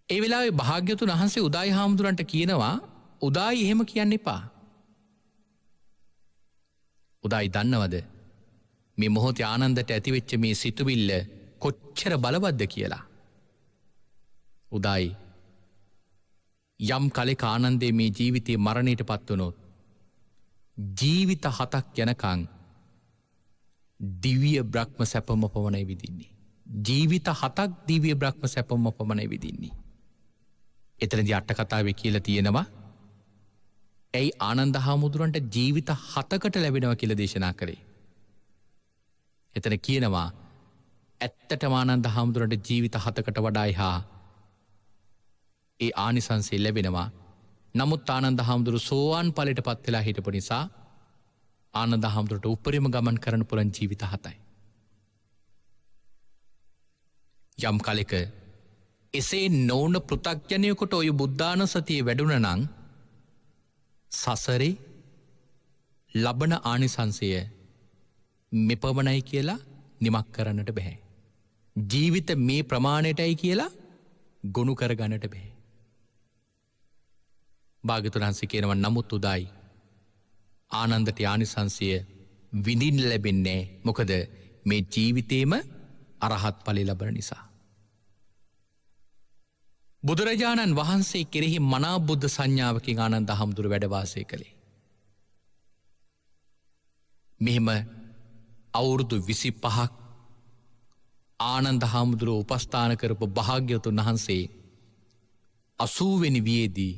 ඒ වෙලාවේ භාග්‍යවතුන් වහන්සේ උදායි හාමුදුරන්ට කියනවා උදායි එහෙම කියන්න එපා. උදායි දන්නවද මේ මොහොතේ ආනන්දට ඇතිවෙච්ච මේ සිතුවිල්ල කොච්චර බලවත්ද කියලා. උදායි යම් කලෙක ආනන්දේ මේ ජීවිතයේ මරණයට පත්වනොත් ජීවිත 7ක් යනකං දිව්‍ය බ්‍රහ්ම සැපම පමණයි විඳින්නේ. ජීවිත 7ක් දිව්‍ය බ්‍රහ්ම සැපම පමණයි විඳින්නේ. එතනදී අට කතාවේ කියලා තියෙනවා ඇයි ආනන්ද හාමුදුරන්ට ජීවිත 7කට ලැබෙනවා කියලා දේශනා කරේ. එතන කියනවා ඇත්තටම ආනන්ද හාමුදුරන්ට ජීවිත 7කට වඩා එහා ඒ ආනිසංසය ලැබෙනවා. නමුත් ආනන්ද හාමුදුරු සෝවාන් ඵලයට පත් වෙලා හිටපු නිසා ආනන්ද හාමුදුරට උපරිම ගමන් කරන්න පුළුවන් ජීවිත 7යි. යම් කලෙක එසේ නොවුන පෘථග්ජනයෙකුට ඔය බුද්ධානුස්සතිය වැඩුණා නම් සසරේ ලබන ආනිසංසය මෙපමණයි කියලා නිමක් කරන්නට බෑ. ජීවිත මේ ප්‍රමාණයටයි කියලා ගොනු කරගන්නට බෑ. භාග්‍යවතුන් වහන්සේ කියනවා නමුත් උදායි ආනන්දට ආනිසංසය විඳින්න ලැබෙන්නේ මොකද මේ ජීවිතේම අරහත් ඵලෙ ලබන නිසා. බුදුරජාණන් වහන්සේ කෙරෙහි මනා බුද්ධ සංඥාවකින් ආනන්ද හාමුදුරුවෝ වැඩ වාසය කළේ. මෙහෙම අවුරුදු 25ක් ආනන්ද හාමුදුරුවෝ උපස්ථාන කරපු භාග්‍යවතුන් වහන්සේ 80 වෙනි වියේදී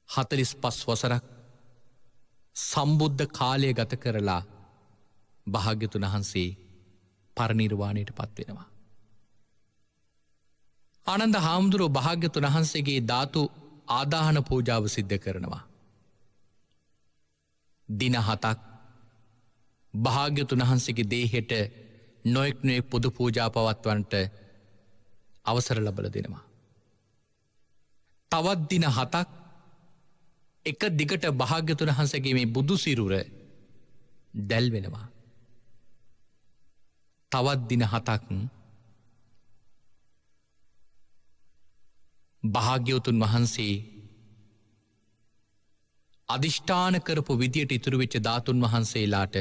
45 වසරක් සම්බුද්ධ කාලය ගත කරලා භාග්‍යවතුන් වහන්සේ පරිනිර්වාණයට පත් වෙනවා. ආනන්ද හාමුදුරුවෝ භාග්‍යවතුන් වහන්සේගේ ධාතු ආදාහන පූජාව සිද්ධ කරනවා. දින 7ක් භාග්‍යවතුන් වහන්සේගේ දේහයට නොයෙක් පුද පූජා පවත්වන්නට අවසර ලැබලා දෙනවා. තවත් දින 7ක් එක දිගට භාග්‍යවතුන් වහන්සේගේ මේ බුදු සිරුර දැල් වෙනවා. තවත් දින 7ක් භාග්‍යවතුන් වහන්සේ අදිෂ්ඨාන කරපු විදියට ඉතුරු වෙච්ච ධාතුන් වහන්සේලාට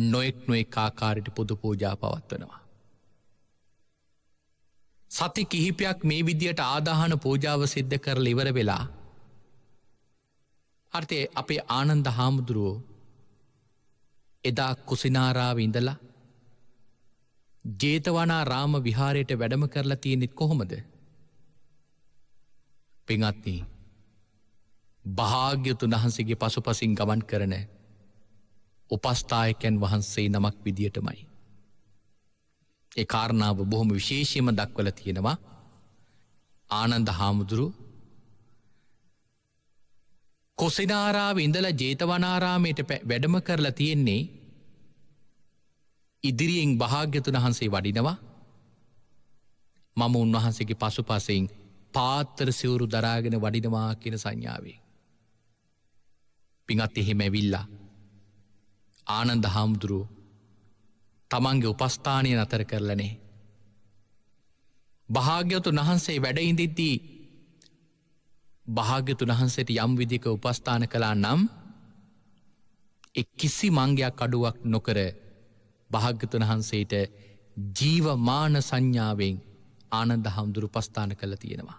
නොයෙක් ආකාරයට පුද පූජා පවත්වනවා. සති කිහිපයක් මේ විදියට ආදාහන පූජාව සිද්ධ කරලා ඉවර වෙලා අර්ථේ අපේ ආනන්ද හාමුදුරුවෝ එදා කුසිනාරාවේ ඉඳලා ජේතවනාරාම විහාරයට වැඩම කරලා තියෙන්නේ කොහොමද? පින්වත්නි භාග්‍යවතුන් වහන්සේගේ පසුපසින් ගමන් කරන උපස්ථායකයන් වහන්සේ නමක් විදියටමයි. ඒ කාරණාව බොහොම විශේෂයෙන්ම දක්වලා තියෙනවා. ආනන්ද හාමුදුරුවෝ කුසිනාරාවේ ඉඳලා ජේතවනාරාමයට වැඩම කරලා තියෙන්නේ ඉදිරියෙන් භාග්‍යවතුන් වහන්සේ වඩිනවා. මම උන්වහන්සේගේ පසුපසින් පාත්‍ර සිවුරු දරාගෙන වඩිනවා කියන සංඥාවෙන්. පින්වත් එහෙම ඇවිල්ලා ආනන්ද හාමුදුරුවෝ තමන්ගේ උපස්ථානය නතර කරලනේ. භාග්‍යවතුන් වහන්සේ වැඩ ඉඳිද්දී භාග්‍යවතුන් වහන්සේට යම් විදිහක උපස්ථාන කළා නම් ඒ කිසි මංගයක් අඩුවක් නොකර භාග්‍යවතුන් වහන්සේට ජීවමාන සංඥාවෙන් ආනන්ද හාමුදුරුවෝ උපස්ථාන කළා තියෙනවා.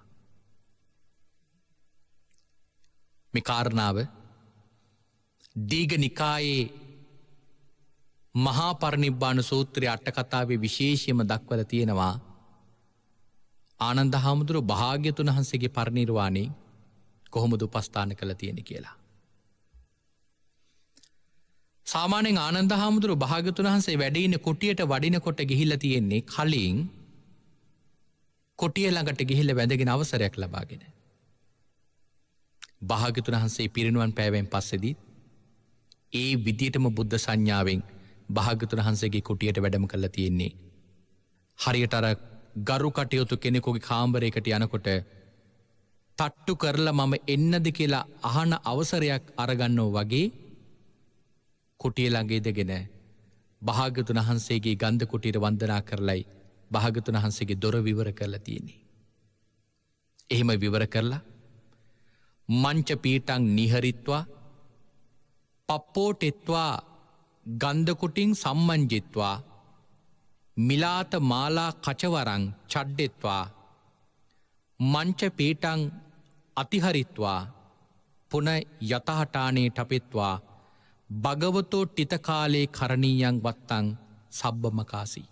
මේ කාරණාව දීඝ නිකායේ මහා පරිනිබ්බාන සූත්‍රයේ අට කතාවේ විශේෂයෙන්ම දක්වලා තියෙනවා. ආනන්ද හාමුදුරුවෝ භාග්‍යවතුන් වහන්සේගේ පරිනිර්වාණය කොහොමද උපස්ථාන කළා තියෙන්නේ කියලා. සාමාන්‍යයෙන් ආනන්ද හාමුදුරුවෝ භාග්‍යවතුන් වහන්සේ වැඩ ඉන්න කුටියට වඩිනකොට ගිහිල්ලා තියෙන්නේ කලින් කුටිය ළඟට ගිහිල්ලා වැඳගෙන අවසරයක් ලබාගෙන. භාග්‍යවතුන් වහන්සේ පිරිනුවන් පෑවෙන් පස්සේදී ඒ විදියටම බුද්ධ සංඥාවෙන් භාග්‍යවතුන් වහන්සේගේ කුටියට වැඩම කරලා තියෙන්නේ. හරියට අර ගරු කටයුතු කෙනෙකුගේ කාමරයකට යනකොට තට්ටු කරලා මම එන්නද කියලා අහන අවසරයක් අරගන්නෝ වගේ කුටිය ළඟ ඉඳගෙන භාග්‍යවතුන් වහන්සේගේ ගන්ධ කුටියට වන්දනා කරලයි භාග්‍යවතුන් වහන්සේගේ දොර විවර කරලා තියෙන්නේ. එහෙම විවර කරලා මංච පීටං නිහරිත්වා පප්පෝටෙත්වා ගන්ධ කුටින් සම්මංජිත්වා මිලාත මාලා කචවරං චඩ්ඩෙත්වා මංච පීටං අතිහරිත්වා පුන යතහටානේ ටපෙත්වා භගවතෝ ටිතකාලේ කරණීයන් වත්තං සබ්බමකාසී.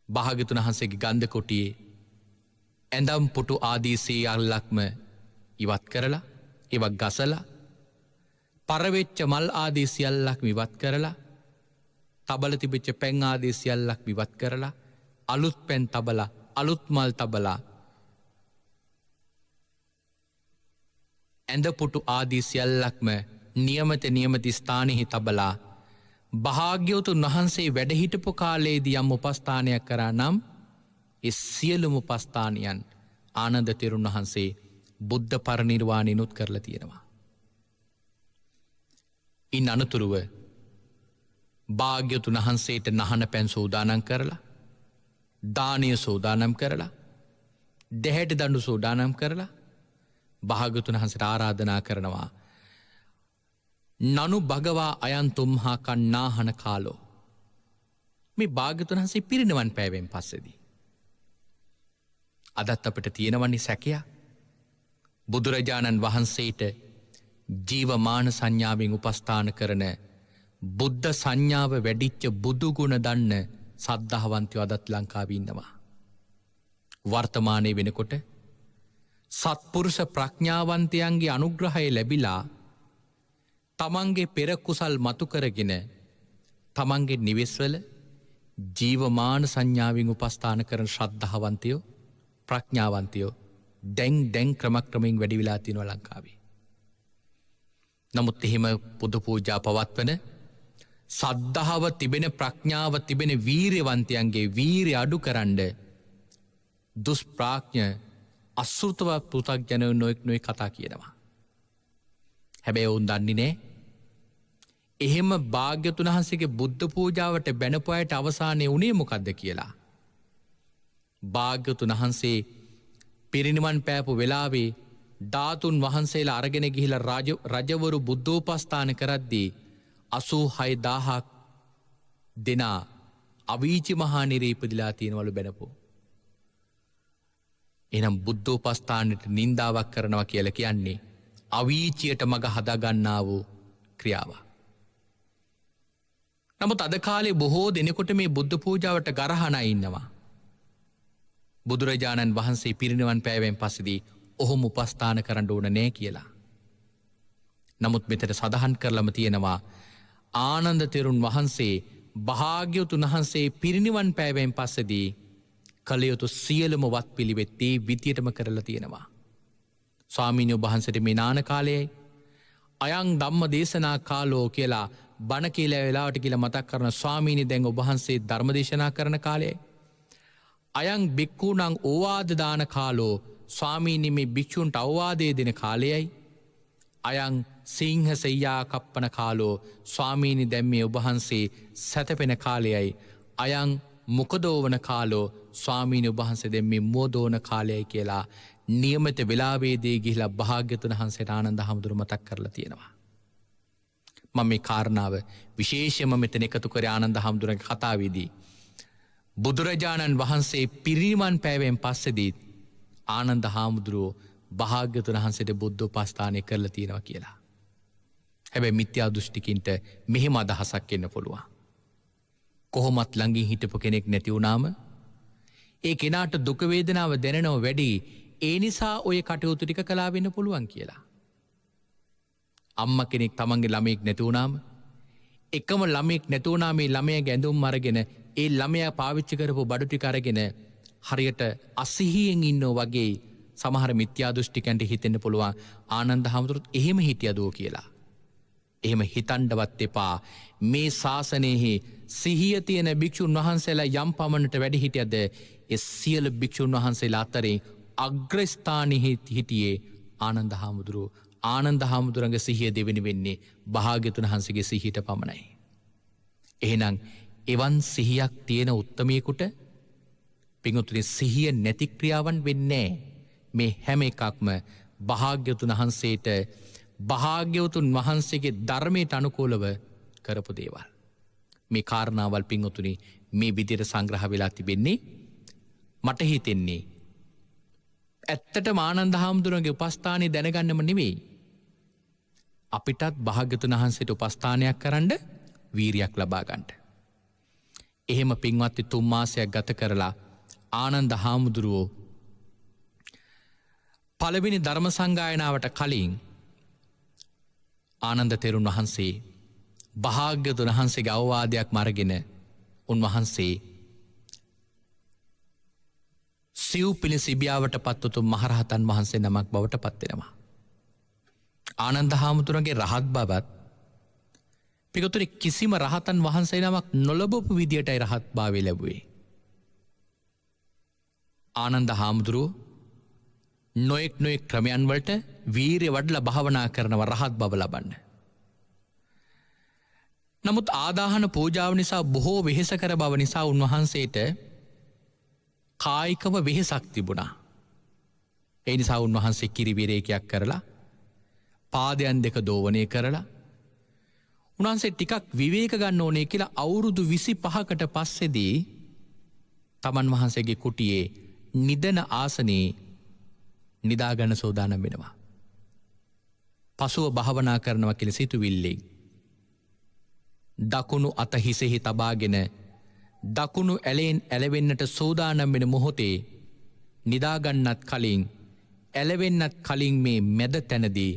භාග්‍යවතුන් වහන්සේගේ ගන්ධ කුටියේ ඇඳම් පුටු ආදී සියල්ලක්ම ඉවත් කරලා ඒවා ගසලා පරවෙච්ච මල් ආදී සියල්ලක්ම ඉවත් කරලා තබල තිබෙච්ච පැන් ආදී සියල්ලක්ම ඉවත් කරලා අලුත් පැන් තබලා අලුත් මල් තබලා ඇඳ පුටු ආදී සියල්ලක්ම නියමිත ස්ථානෙහි තබලා භාග්‍යවතුන් වහන්සේ වැඩ හිටපු කාලයේදී යම් උපස්ථානයක් කරා නම් ඒ සියලුම උපස්ථානයන් ආනන්ද තෙරුන් වහන්සේ බුද්ධ පරිනිර්වාණයනුත් කරලා තියෙනවා. ඉන් අනතුරුව භාග්‍යවතුන් වහන්සේට නහන පැන් සූදානම් කරලා දානය සූදානම් කරලා දෙහැට දඬු සූදානම් කරලා භාග්‍යවතුන් වහන්සේට ආරාධනා කරනවා නනු භගවා අයන්තුම්හා කන්නාහන කාලෝ. මේ භාග්‍යවතුන් වහන්සේ පිරිනිවන් පෑවෙන් පස්සේදී අදත් අපට තියෙනවන්නේ සැකයක්. බුදුරජාණන් වහන්සේට ජීවමාන සංඥාවෙන් උපස්ථාන කරන බුද්ධ සංඥාව වැඩිච්ච බුදුගුණ දන්න සද්ධාවන්තයෝ අදත් ලංකාවේ ඉන්නවා. වර්තමානයේ වෙනකොට සත්පුරුෂ ප්‍රඥාවන්තයන්ගේ අනුග්‍රහය ලැබිලා තමන්ගේ පෙර කුසල් මතු කරගෙන තමන්ගේ නිවෙස්වල ජීවමාන සංඥාවෙන් උපස්ථාන කරන ශ්‍රද්ධාවන්තයෝ ප්‍රඥාවන්තයෝ දැන් ක්‍රමක්‍රමයෙන් වැඩි වෙලා තියෙනවා ලංකාවේ. නමුත් එහෙම පුද පූජා පවත්වන සද්ධාව තිබෙන ප්‍රඥාව තිබෙන වීර්යවන්තයන්ගේ වීර්ය අඩු කරන්න දුෂ්ප්‍රඥ අසෘතව පෘථග්ජනයෝ නොයෙක් කතා කියනවා. හැබැයි ඔවුන් දන්නේ නෑ එහෙම භාග්‍යවතුන් වහන්සේගේ බුද්ධ පූජාවට බැනපු අයට අවසානයේ උනේ මොකද්ද කියලා. භාග්‍යවතුන් වහන්සේ පිරිනිවන් පෑපු වෙලාවේ ධාතුන් වහන්සේලා අරගෙන ගිහිලා රජවරු බුද්ධෝපස්ථාන කරද්දී 86000ක් දෙනා අවීචි මහා නිරේ ඉපදිලා තියෙනවලු බැනපු. එහෙනම් බුද්ධෝපස්ථානෙට නින්දාවක් කරනවා කියලා කියන්නේ අවීචියට මග හදාගන්නා වූ ක්‍රියාවක්. නමුත් අද කාලේ බොහෝ දෙනෙකුට මේ බුද්ධ පූජාවට ගරහනා ඉන්නවා. බුදුරජාණන් වහන්සේ පිරිනිවන් පෑවෙන් පස්සේදී ඔහොම උපස්ථාන කරන්න ඕන නෑ කියලා. නමුත් මෙතන සඳහන් කරලම තියෙනවා ආනන්ද තෙරුන් වහන්සේ භාග්‍යවතුන් වහන්සේ පිරිනිවන් පෑවෙන් පස්සේදී කළ යුතු සියලුම වත් පිළිවෙත් ඒ විදියටම කරලා තියෙනවා. ස්වාමීන් වහන්සේට මේ නාන කාලයයි අයං ධම්ම දේශනා කාලෝ කියලා බණ කියලා වෙලාවට කියලා මතක් කරන ස්වාමීනි දැන් ඔබ වහන්සේ ධර්ම දේශනා කරන කාලයයි. අයං බික්ඛූණං ඕවාද දාන කාලෝ ස්වාමීනි මේ භික්ෂුන්ට අවවාදය දෙන කාලයයි. අයං සිංහ සෙයියා කප්පන කාලෝ ස්වාමීනි දැන් මේ ඔබ වහන්සේ සැතපෙන කාලයයි. අයං මුකදෝවන කාලෝ ස්වාමීනි ඔබ වහන්සේ දැන් මේ මුවදෝන කාලයයි කියලා නියමිත වෙලාවේදී ගිහිලා භාග්‍යවතුන් වහන්සේට ආනන්ද හැමදුර මතක් කරලා තියෙනවා. මම මේ කාරණාව විශේෂයෙන්ම මෙතන එකතු කරේ ආනන්ද හැමදුරගේ කතාවේදී බුදුරජාණන් වහන්සේ පිරිනිවන් පෑවෙන් පස්සේදී ආනන්ද හාමුදුරුවෝ භාග්‍යවතුන් වහන්සේට බුද්ධෝපස්ථානය කරලා තියෙනවා කියලා. හැබැයි මිත්‍යා දෘෂ්ටිකින්ට මෙහෙම අදහසක් එන්න පුළුවන්. කොහොමත් ළඟින් හිටපු කෙනෙක් නැති වුණාම ඒ කෙනාට දුක වේදනාව දැනෙනව වැඩි. ඒ නිසා ඔය කටයුතු ටික කළා වෙන්න පුළුවන් කියලා. අම්මා කෙනෙක් තමන්ගේ ළමයෙක් නැති වුණාම එකම ළමයෙක් නැති වුණාම මේ ළමයාගේ ඇඳුම් අරගෙන ඒ ළමයා පාවිච්චි කරපු බඩු ටික අරගෙන හරියට අසිහියෙන් ඉන්නෝ වගේ සමහර මිත්‍යා දෘෂ්ටිකයන්ට හිතෙන්න පුළුවන් ආනන්ද හැමතුරුත් එහෙම හිටියද කියලා. එහෙම හිතන්නවත් එපා. මේ ශාසනයෙහි සිහිය තියෙන භික්ෂුන් වහන්සේලා යම් පමණට වැඩි හිටියද ඒ සියලු භික්ෂුන් වහන්සේලා අතරින් අග්‍රස්ථානෙහි හිටියේ ආනන්ද හාමුදුරුවෝ. ආනන්ද හාමුදුරන්ගේ සිහිය දෙවෙනි වෙන්නේ භාග්‍යතුන් වහන්සේගේ සිහියට පමණයි. එහෙනම් එවන් සිහියක් තියෙන උත්තමයෙකුට පිංගුතුනි සිහිය නැති ක්‍රියාවන් වෙන්නේ මේ හැම එකක්ම භාග්‍යතුන් වහන්සේට භාග්‍යවතුන් වහන්සේගේ ධර්මයට අනුකූලව කරපු දේවල්. මේ කාරණාවල් පිංගුතුනි මේ විදිහට සංග්‍රහ වෙලා තිබෙන්නේ මට හිතෙන්නේ ඇත්තටම ආනන්ද හාමුදුරුවන්ගේ උපස්ථානය දැනගන්නම නෙවෙයි. අපිටත් භාග්‍යතුන් වහන්සේට උපස්ථානයක් කරන්න වීරියක් ලබා ගන්නට. එහෙම පින්වත්නි 3 මාසයක් ගත කරලා ආනන්ද හාමුදුරුවෝ පළවෙනි ධර්ම සංගායනාවට කලින් ආනන්ද තෙරුන් වහන්සේ භාග්‍යතුන් වහන්සේගේ අවවාදයක් අරගෙන උන්වහන්සේ සිව් පිළිසිබියාවට පත්වතු මහරහතන් වහන්සේ නමක් බවට පත්වෙනවා. ආනන්ද හාමුදුරුවන්ගේ රහත් බවත් පිටුතුනි කිසිම රහතන් වහන්සේ නමක් නොලබපු විදියටයි රහත් භාවය ලැබුවේ. ආනන්ද හාමුදුරුවෝ නොයෙක් ක්‍රමයන් වලට වීරිය වඩලා භාවනා කරනවා රහත් බව ලබන්න. නමුත් ආදාහන පූජාව නිසා බොහෝ වෙහෙසකර බව නිසා උන්වහන්සේට කායිකව වෙහෙසක් තිබුණා. ඒ නිසා උන්වහන්සේ කිරිවිරේකයක් කරලා පාදයන් දෙක දෝවනය කරලා උන්වහන්සේ ටිකක් විවේක ගන්න ඕනේ කියලා අවුරුදු 25කට පස්සේදී තමන් වහන්සේගේ කුටියේ නිදන ආසනයේ නිදාගන්න සෝදානම් වෙනවා. පසුව භාවනා කරනවා කියලා සිතුවිල්ලෙන් දකුණු අත හිසෙහි තබාගෙන දකුණු ඇලෙන් ඇලවෙන්නට සෝදානම් වෙන මොහොතේ නිදාගන්නත් කලින් ඇලවෙන්නත් කලින් මේ මැද තැනදී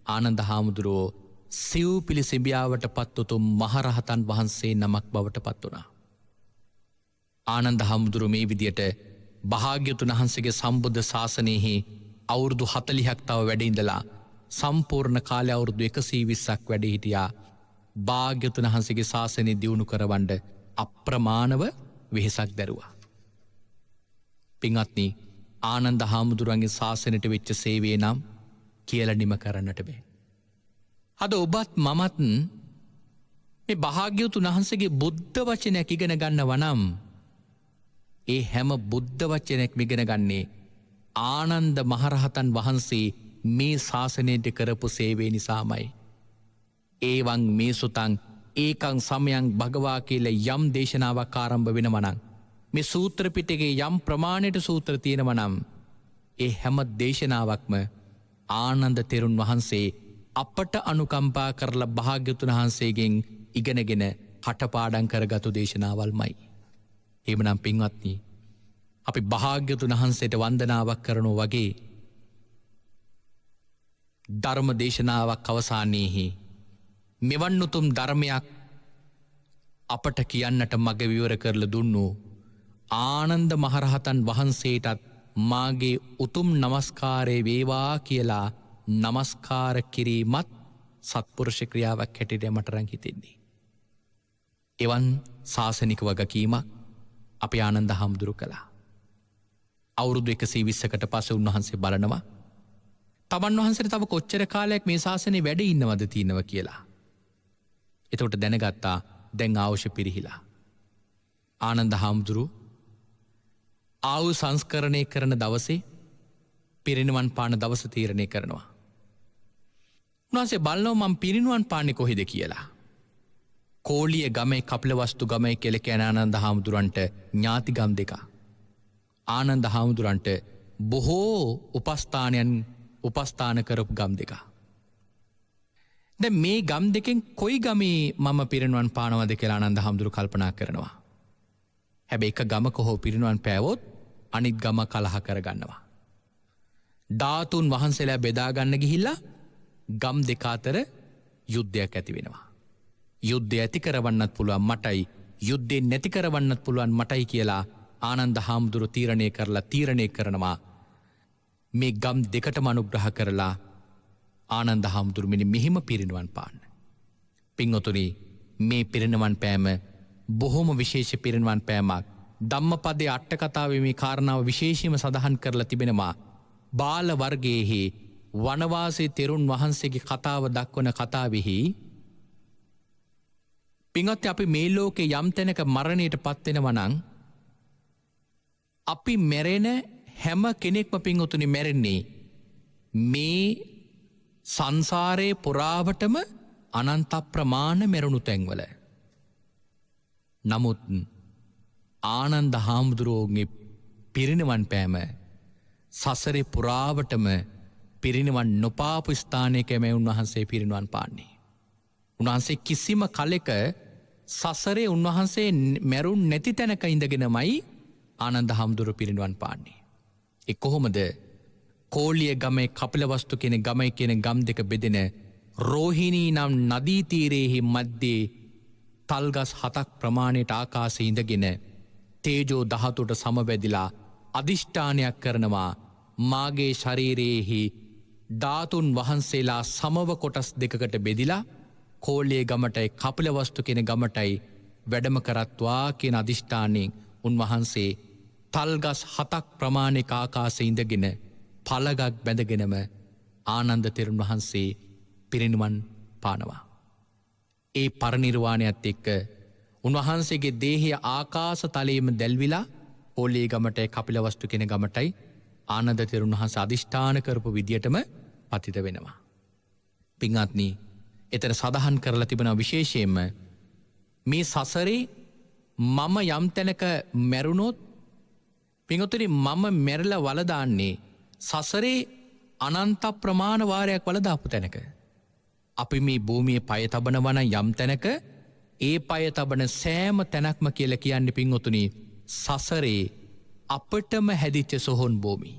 ආනන්ද හාමුදුරුවෝ සිව් පිළිසිඹියාවට පත්වතු මහරහතන් වහන්සේ නමක් බවට පත් වුණා. ආනන්ද හාමුදුරුවෝ මේ විදියට භාග්‍යවතුන් වහන්සේගේ සම්බුද්ධ ශාසනයෙහි අවුරුදු 40ක් තව වැඩ ඉඳලා සම්පූර්ණ කාලය අවුරුදු 120ක් වැඩ හිටියා. භාග්‍යවතුන් වහන්සේගේ ශාසනය දියුණු කරවන්න අප්‍රමාණව වෙහෙසක් දැරුවා. පින්වත්නි ආනන්ද හාමුදුරුවන්ගේ ශාසනයට වෙච්ච සේවය නම් කියලා නිම කරන්නට බෑ. අද ඔබත් මමත් මේ භාග්‍යවතුන් වහන්සේගේ බුද්ධ වචනයක් ඉගෙන ගන්නවා නම් ඒ හැම බුද්ධ වචනයක් ඉගෙන ගන්නේ ආනන්ද මහරහතන් වහන්සේ මේ ශාසනයට කරපු සේවය නිසාමයි. ඒවං මේ සුතං ඒකං සමයං භගවා කියලා යම් දේශනාවක් ආරම්භ වෙනවා නම් මේ සූත්‍ර පිටකේ යම් ප්‍රමාණයට සූත්‍ර තියෙනවා නම් ඒ හැම දේශනාවක්ම ආනන්ද තෙරුන් වහන්සේ අපට අනුකම්පා කරලා භාග්‍යවතුන් වහන්සේගෙන් ඉගෙනගෙන කටපාඩම් කරගත්තු දේශනාවල්මයි. එහෙමනම් පින්වත්නි අපි භාග්‍යවතුන් වහන්සේට වන්දනාවක් කරනවා වගේ ධර්ම දේශනාවක් අවසානයේහි මෙවන් උතුම් ධර්මයක් අපට කියන්නට මග විවර කරලා දුන්නු ආනන්ද මහරහතන් වහන්සේටත් මාගේ උතුම් නමස්කාරය වේවා කියලා නමස්කාර කිරීමත් සත්පුරුෂ ක්‍රියාවක් හැටියට මට රන් හිතෙන්නේ. එවන් ශාසනික වගකීමක් අපේ ආනන්ද හාමුදුරුවෝ කළා. අවුරුදු 120කට පස්සේ උන්වහන්සේ බලනවා තමන් වහන්සේට තව කොච්චර කාලයක් මේ ශාසනයේ වැඩ ඉන්නවද තියෙනව කියලා. එතකොට දැනගත්තා දැන් අවශ්‍ය පිරිහිලා. ආනන්ද හාමුදුරුවෝ ආයු සංස්කරණය කරන දවසේ පිරිනිවන් පාන දවස තීරණය කරනවා. උන්වහන්සේ බලනවා මම පිරිනිවන් පාන්නේ කොහෙද කියලා. කෝලිය ගමේ කපිලවස්තු ගමේ කියලා කියන ආනන්ද හාමුදුරන්ට ඥාති ගම් දෙක. ආනන්ද හාමුදුරන්ට බොහෝ උපස්ථාන කරපු ගම් දෙක. දැන් මේ ගම් දෙකෙන් කොයි ගමේ මම පිරිනිවන් පානවද කියලා ආනන්ද හාමුදුරු කල්පනා කරනවා. හැබැයි එක ගමක හෝ පිරිනිවන් පෑවොත් අනිත් ගම කලහ කරගන්නවා. ධාතුන් වහන්සේලා බෙදා ගන්න ගිහිල්ලා ගම් දෙක අතර යුද්ධයක් ඇති වෙනවා. යුද්ධය ඇති කරවන්නත් පුළුවන් මටයි, යුද්ධේ නැති කරවන්නත් පුළුවන් මටයි කියලා ආනන්ද හාමුදුරු තීරණය කරනවා. මේ ගම් දෙකටම අනුග්‍රහ කරලා ආනන්ද හාමුදුරු මෙහිම පිරිනිවන් පාන්න. පින්වතුනි මේ පිරිනිවන් පෑම බොහොම විශේෂ පිරිනිවන් පෑමක්. ධම්මපදයේ අට කතාවේ මේ කාරණාව විශේෂයෙන්ම සඳහන් කරලා තිබෙනවා. බාල වර්ගයේහි වනවාසී තෙරුන් වහන්සේගේ කතාව දක්වන කතාවෙහි පින්වත් අපි මේ ලෝකේ යම් තැනක මරණයට පත් වෙනවා නම් අපි මැරෙන හැම කෙනෙක්ම පින්වතුනි මැරෙන්නේ මේ සංසාරයේ පුරාවටම අනන්ත ප්‍රමාණ මැරුණු තැන්වල. නමුත් ආනන්ද හාමුදුරුවෝගේ පිරිනිවන් පෑම සසරේ පුරාවටම පිරිනිවන් නොපාපු ස්ථානයකම උන්වහන්සේ පිරිනිවන් පාන්නේ. උන්වහන්සේ කිසිම කලෙක සසරේ උන්වහන්සේ මැරුන් නැති තැනක ඉඳගෙනමයි ආනන්ද හාමුදුරුව පිරිනිවන් පාන්නේ. ඒ කොහොමද? කෝලිය ගමේ කපිලවස්තු කියන ගමයි කියන ගම් දෙක බෙදෙන රෝහිණී නම් නදී තීරයේහි මැද්දේ තල්ගස් 7ක් ප්‍රමාණයට ආකාශයේ ඉඳගෙන තේජෝ ධාතුවට සමවැදිලා අදිෂ්ඨානයක් කරනවා මාගේ ශරීරයේහි ධාතුන් වහන්සේලා සමව කොටස් දෙකකට බෙදිලා කෝලිය ගමටයි කපිලවස්තු කියන ගමටයි වැඩම කරත්වා කියන අදිෂ්ඨානයෙන් උන්වහන්සේ තල්ගස් 7ක් ප්‍රමාණයක ආකාශයේ ඉඳගෙන පළගක් බැඳගෙනම ආනන්ද තෙරුන් වහන්සේ පිරිනිවන් පානවා. ඒ පරිනිර්වාණයත් එක්ක උන්වහන්සේගේ දේහය ආකාශ තලයේම දැල්විලා ඕලේ ගමටයි කපිලවස්තු කියන ගමටයි ආනන්ද තෙරුන් වහන්සේ අදිෂ්ඨාන කරපු විදියටම පතිත වෙනවා. පින්වත්නි, එතන සඳහන් කරලා තිබෙන විශේෂයෙන්ම මේ සසරේ මම යම් තැනක මැරුණොත් පින්වතුනි මම මැරලා වලදාන්නේ සසරේ අනන්ත ප්‍රමාණ වාරයක් වලදාපු තැනක. අපි මේ භූමියේ පය තබනවන යම් තැනක ඒ පය තබන සෑම තැනක්ම කියලා කියන්නේ පින්වතුනි සසරේ අපටම හැදිච්ච සොහොන් භූමි.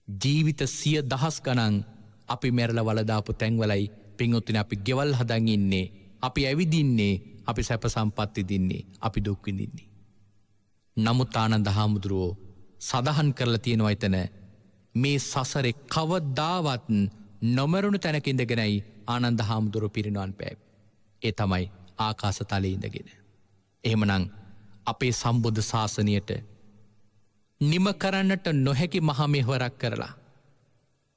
ජීවිත 100,000 ගණන් අපි මැරලා වලදාපු තැන්වලයි පින්වතුනි අපි ගෙවල් හදන් ඉන්නේ, අපි ඇවිදින්නේ, අපි සැප සම්පත් විඳින්නේ, අපි දුක් විඳින්නේ. නමුත් ආනන්ද හාමුදුරුවෝ සඳහන් කරලා තියෙනවා එතන මේ සසරේ කවදාවත් නොමරුණු තැනක ඉඳගෙනයි ආනන්ද හාමුදුරුවෝ පිරිනිවන් පෑවේ. ඒ තමයි ආකාශ තලයේ ඉඳගෙන. එහෙමනම් අපේ සම්බුද්ධ ශාසනයට නිම කරන්නට නොහැකි මහා මෙහෙවරක් කරලා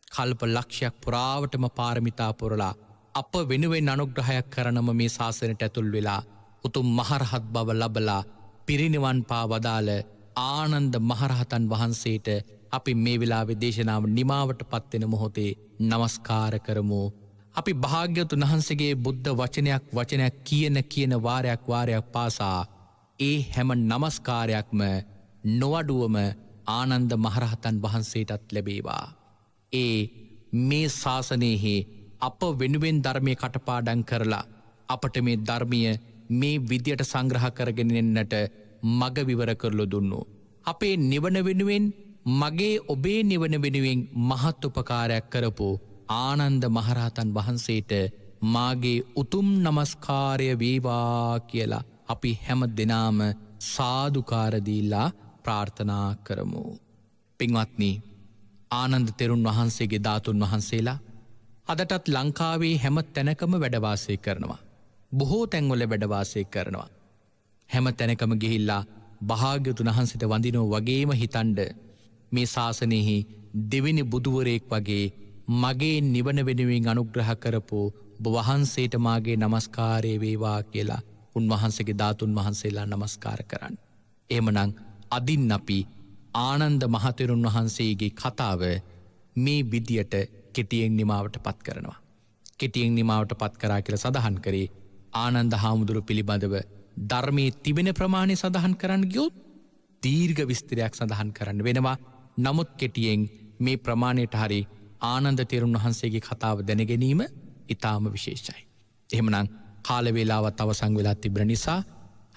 කල්ප ලක්ෂයක් පුරාවටම පාරමිතා පුරලා අප වෙනුවෙන් අනුග්‍රහයක් කරනම මේ ශාසනයට ඇතුල් වෙලා උතුම් මහරහත් බව ලබලා පිරිනිවන් පා වදාළ ආනන්ද මහරහතන් වහන්සේට අපි මේ වෙලාවේ දේශනාව නිමාවට පත් වෙන මොහොතේ নমස්කාර කරමු. අපි භාග්‍යවතුන් වහන්සේගේ බුද්ධ වචනයක් කියන වාරයක් පාසා ඒ හැම নমස්කාරයක්ම නොඅඩුවම ආනන්ද මහරහතන් වහන්සේටත් ලැබේවා. ඒ මේ ශාසනයෙහි අප වෙනුවෙන් ධර්මයේ කටපාඩම් කරලා අපට මේ ධර්මීය මේ විදියට සංග්‍රහ කරගෙන එන්නට මග විවර කරලා දුන්නු. අපේ නිවන වෙනුවෙන් මගේ ඔබේ නිවන වෙනුවෙන් මහත් උපකාරයක් කරපු ආනන්ද මහරහතන් වහන්සේට මාගේ උතුම් নমස්කාරය වේවා කියලා අපි හැම දිනාම සාදුකාර දීලා ප්‍රාර්ථනා කරමු. පින්වත්නි, ආනන්ද තෙරුන් වහන්සේගේ ධාතුන් වහන්සේලා අදටත් ලංකාවේ හැම තැනකම වැඩ වාසය කරනවා. බොහෝ තැන්වල වැඩ වාසය කරනවා. හැම තැනකම ගිහිල්ලා භාග්‍යවතුන් වහන්සේට වඳිනෝ වගේම හිතන්න මේ ශාසනයෙහි දෙවෙනි බුදුවරයෙක් වගේ මගේ නිවන වෙනුවෙන් අනුග්‍රහ කරපු ඔබ වහන්සේට මාගේ নমස්කාරය වේවා කියලා උන්වහන්සේගේ ධාතුන් වහන්සේලා নমස්කාර කරන්න. එහෙමනම් අදින් අපි ආනන්ද මහතෙරුන් වහන්සේගේ කතාව මේ විදියට කෙටියෙන් නිමාවට පත් කරනවා. කෙටියෙන් නිමාවට පත් කරා කියලා සඳහන් කරේ ආනන්ද හාමුදුරුවෝ පිළිබඳව ධර්මයේ තිබෙන ප්‍රමාණය සඳහන් කරන්න ගියොත් දීර්ඝ විස්තරයක් සඳහන් කරන්න වෙනවා. නමුත් කෙටියෙන් මේ ප්‍රමාණයට හරි ආනන්ද තෙරුන් වහන්සේගේ කතාව දැනගැනීම ඉතාම විශේෂයි. එහෙමනම් කාල වේලාවත් අවසන් වෙලා තිබෙන නිසා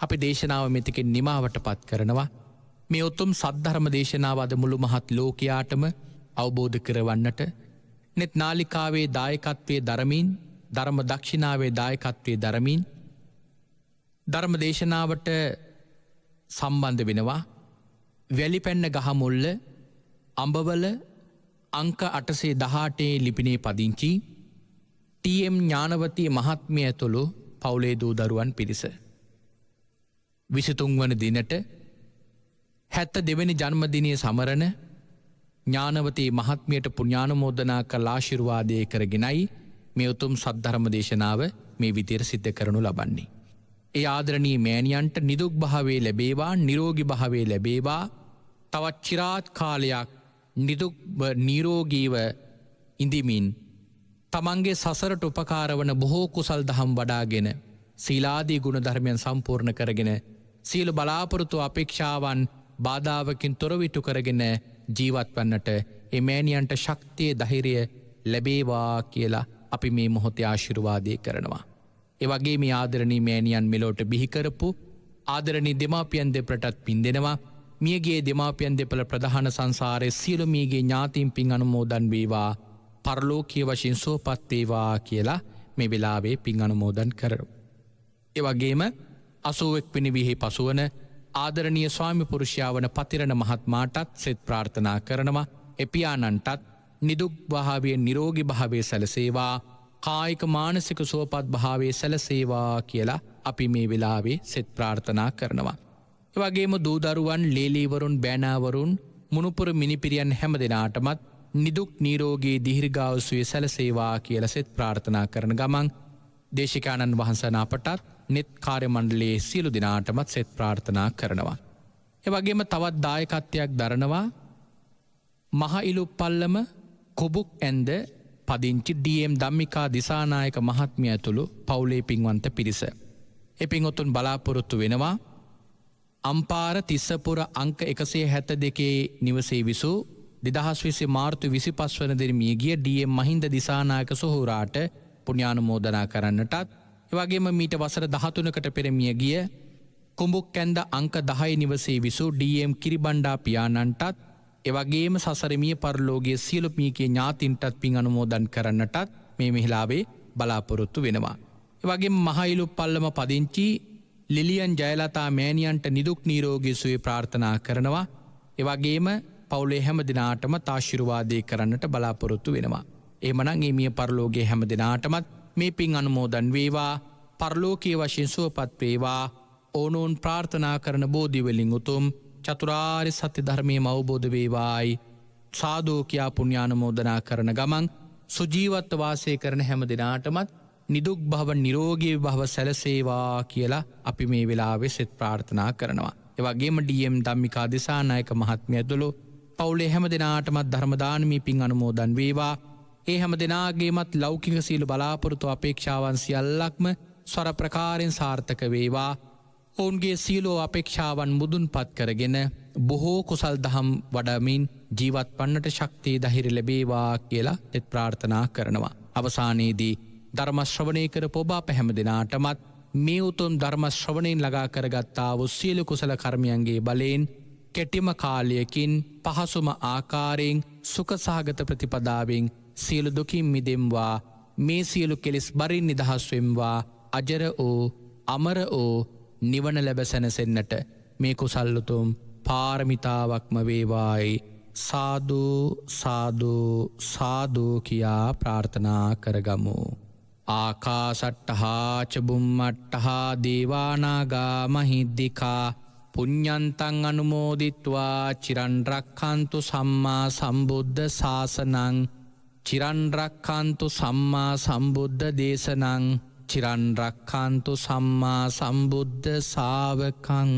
අපි දේශනාව මෙතකින් නිමාවට පත් කරනවා. මේ උතුම් සද්ධර්ම දේශනාව අද මුළු මහත් ලෝකයාටම අවබෝධ කරවන්නට net නාලිකාවේ දායකත්වයේ දරමින් ධර්ම දක්ෂිනාවේ දායකත්වයේ දරමින් ධර්ම දේශනාවට සම්බන්ධ වෙනවා. වැලිපැන්න ගහමුල්ල අඹවල අංක 818 ලිපිනේ පදිංචි TM ඥානවතී මහත්මිය ඇතුළු පවුලේ දූ දරුවන් පිරිස 23 වන දිනට 72 ජන්මදිනය සමරන ඥානවතී මහත්මියට පුණ්‍යානුමෝදනා කළ ආශිර්වාදය කරගෙනයි මේ උතුම් සද්ධර්ම දේශනාව මේ විදියට සිද්ධ කරනු ලබන්නේ. ඒ ආදරණීය මෑණියන්ට නිදුක් භාවයේ ලැබේවා, නිරෝගී භාවයේ ලැබේවා. තවත් চিරාත් කාලයක් නිදුක් නිරෝගීව ඉඳිමින් තමන්ගේ සසරට උපකාර වන බොහෝ කුසල් දහම් වඩාගෙන සීලාදී ගුණ ධර්මයන් සම්පූර්ණ කරගෙන සියලු බලාපොරොත්තු අපේක්ෂාවන් බාධාවකින් තොරවිතු කරගෙන ජීවත් වන්නට එමෑණියන්ට ශක්තිය ධෛර්යය ලැබේවා කියලා අපි මේ මොහොතේ ආශිර්වාදය කරනවා. ඒ වගේ මේ ආදරණීය මෑණියන් මෙලොවට බිහි කරපු ආදරණීය දෙමාපියන් දෙපළටත් පින් දෙනවා. මියගේ දෙමාපියන් දෙපළ ප්‍රධාන සංසාරයේ සියලු මියගේ ඥාතීන් පින් අනුමෝදන් වේවා, පරලෝකීය වශයෙන් සුවපත් වේවා කියලා මේ වෙලාවේ පින් අනුමෝදන් කරමු. ඒ වගේම 81 වෙනි විහි පසුවන ආදරණීය ස්වාමි පුරුෂයා වන පතිරණ මහත්මයාටත් සෙත් ප්‍රාර්ථනා කරනවා. එපියාණන්ටත් නිදුක් භාවයේ නිරෝගී භාවයේ සැලසේවා, කායික මානසික සුවපත් භාවයේ සැලසේවා කියලා අපි මේ වෙලාවේ සෙත් ප්‍රාර්ථනා කරනවා. ඒ වගේම දූ දරුවන්, ලේලීවරුන්, බෑනාවරුන්, මුණුපුර මිනිපිරියන් හැම දෙනාටමත් නිදුක් නිරෝගී දීර්ඝායුෂය සැලසේවා කියලා සෙත් ප්‍රාර්ථනා කරන ගමන් දේශිකානන් වහන්සේ අපටත් net කාර්ය මණ්ඩලයේ සියලු දෙනාටමත් සෙත් ප්‍රාර්ථනා කරනවා. ඒ වගේම තවත් දායකත්වයක් දරනවා මහ ඉලුප්පල්ලම කොබුක් ඇන්ද පදිංචි ඩී.එම්. ධම්මිකා දිසානායක මහත්මිය ඇතුළු පවුලේ පින්වන්ත පිරිස. ඒ පින්වතුන් බලාපොරොත්තු වෙනවා අම්පාර තිස්සපුර අංක 172 නිවසේ විසූ 2020 මාර්තු 25 වන දින මියගිය ඩී.එම්. මහින්ද දිසානායක සොහොයුරාට පුණ්‍යානුමෝදනා කරන්නටත්, එවැගේම මීට වසර 13කට පෙර මියගිය කුඹුක්කැන්ද අංක 10 නිවසේ විසූ ඩී.එම්. කිරිබණ්ඩා පියාණන්ටත්, එවැගේම සසර මිය පරලෝකීය සියලු මියගේ ඥාතින්ටත් පින් අනුමෝදන් කරන්නටත් මේ මෙහිලාවේ බලාපොරොත්තු වෙනවා. එවැගේම මහයිලුප්පල්ලම පදිංචි ලිලියන් ජයලතා මෑණියන්ට නිදුක් නිරෝගී සුවය ප්‍රාර්ථනා කරනවා. එවැගේම පවුලේ හැම දිනාටම ආශිර්වාදේ කරන්නට බලාපොරොත්තු වෙනවා. එහෙමනම් මේ මිය පරලෝකයේ හැම දිනාටමත් මේ පින් අනුමෝදන් වේවා, පරලෝකීය වශයෙන් සුවපත් වේවා. ඕනෝන් ප්‍රාර්ථනා කරන බෝධි වලින් උතුම් චතුරාර්ය සත්‍ය ධර්මයේම අවබෝධ වේවායි සාදු කියා පුණ්‍යානුමෝදනා කරන ගමන් සුජීවත්ව වාසය කරන හැම දිනාටමත් නිදුක් භව නිරෝගී භව සැලසේවා කියලා අපි මේ වෙලාවේ සෙත් ප්‍රාර්ථනා කරනවා. ඒ වගේම ඩී.එම්. ධම්මිකා දිසානායක මහත්මිය ඇතුළු පවුලේ හැම දිනාටමත් ධර්ම දානමී පින් අනුමෝදන් වේවා. ඒ හැම දිනාගේමත් ලෞකික සීල බලාපොරොත්තු අපේක්ෂාවන් සියල්ලක්ම ස්වර ප්‍රකාරයෙන් සාර්ථක වේවා. ඔවුන්ගේ සීලෝ අපේක්ෂාවන් මුදුන්පත් කරගෙන බොහෝ කුසල් දහම් වඩමින් ජීවත් වන්නට ශක්තිය ධෛර්ය ලැබේවා කියලා සෙත් ප්‍රාර්ථනා කරනවා. අවසානයේදී ධර්ම ශ්‍රවණය කරපු ඔබ අප හැම දිනාටමත් මේ උතුම් ධර්ම ශ්‍රවණයෙන් ළඟා කරගත්තා වූ සියලු කුසල කර්මයන්ගේ බලයෙන් කෙටිම කාලයකින් පහසුම ආකාරයෙන් සුඛ සහගත ප්‍රතිපදාවෙන් සියලු දුකින් මිදෙම්වා. මේ සියලු කෙලෙස් බරින් නිදහස් වෙම්වා. අජර වූ අමර වූ නිවන ලැබ සැනසෙන්නට මේ කුසල් උතුම් පාරමිතාවක්ම වේවායි සාදු සාදු සාදු කියා ප්‍රාර්ථනා කරගමු. ආකාසට්ටහා ච බුම්මට්ටහා දේවානාගා මහිද්దికා පුඤ්ඤන්තං අනුමෝදිත්වා චිරන් රක්ඛන්තු සම්මා සම්බුද්ධ ශාසනං චිරන් රක්ඛන්තු සම්මා සම්බුද්ධ දේශනං චිරන් රක්ඛන්තු සම්මා සම්බුද්ධ ශාවකං.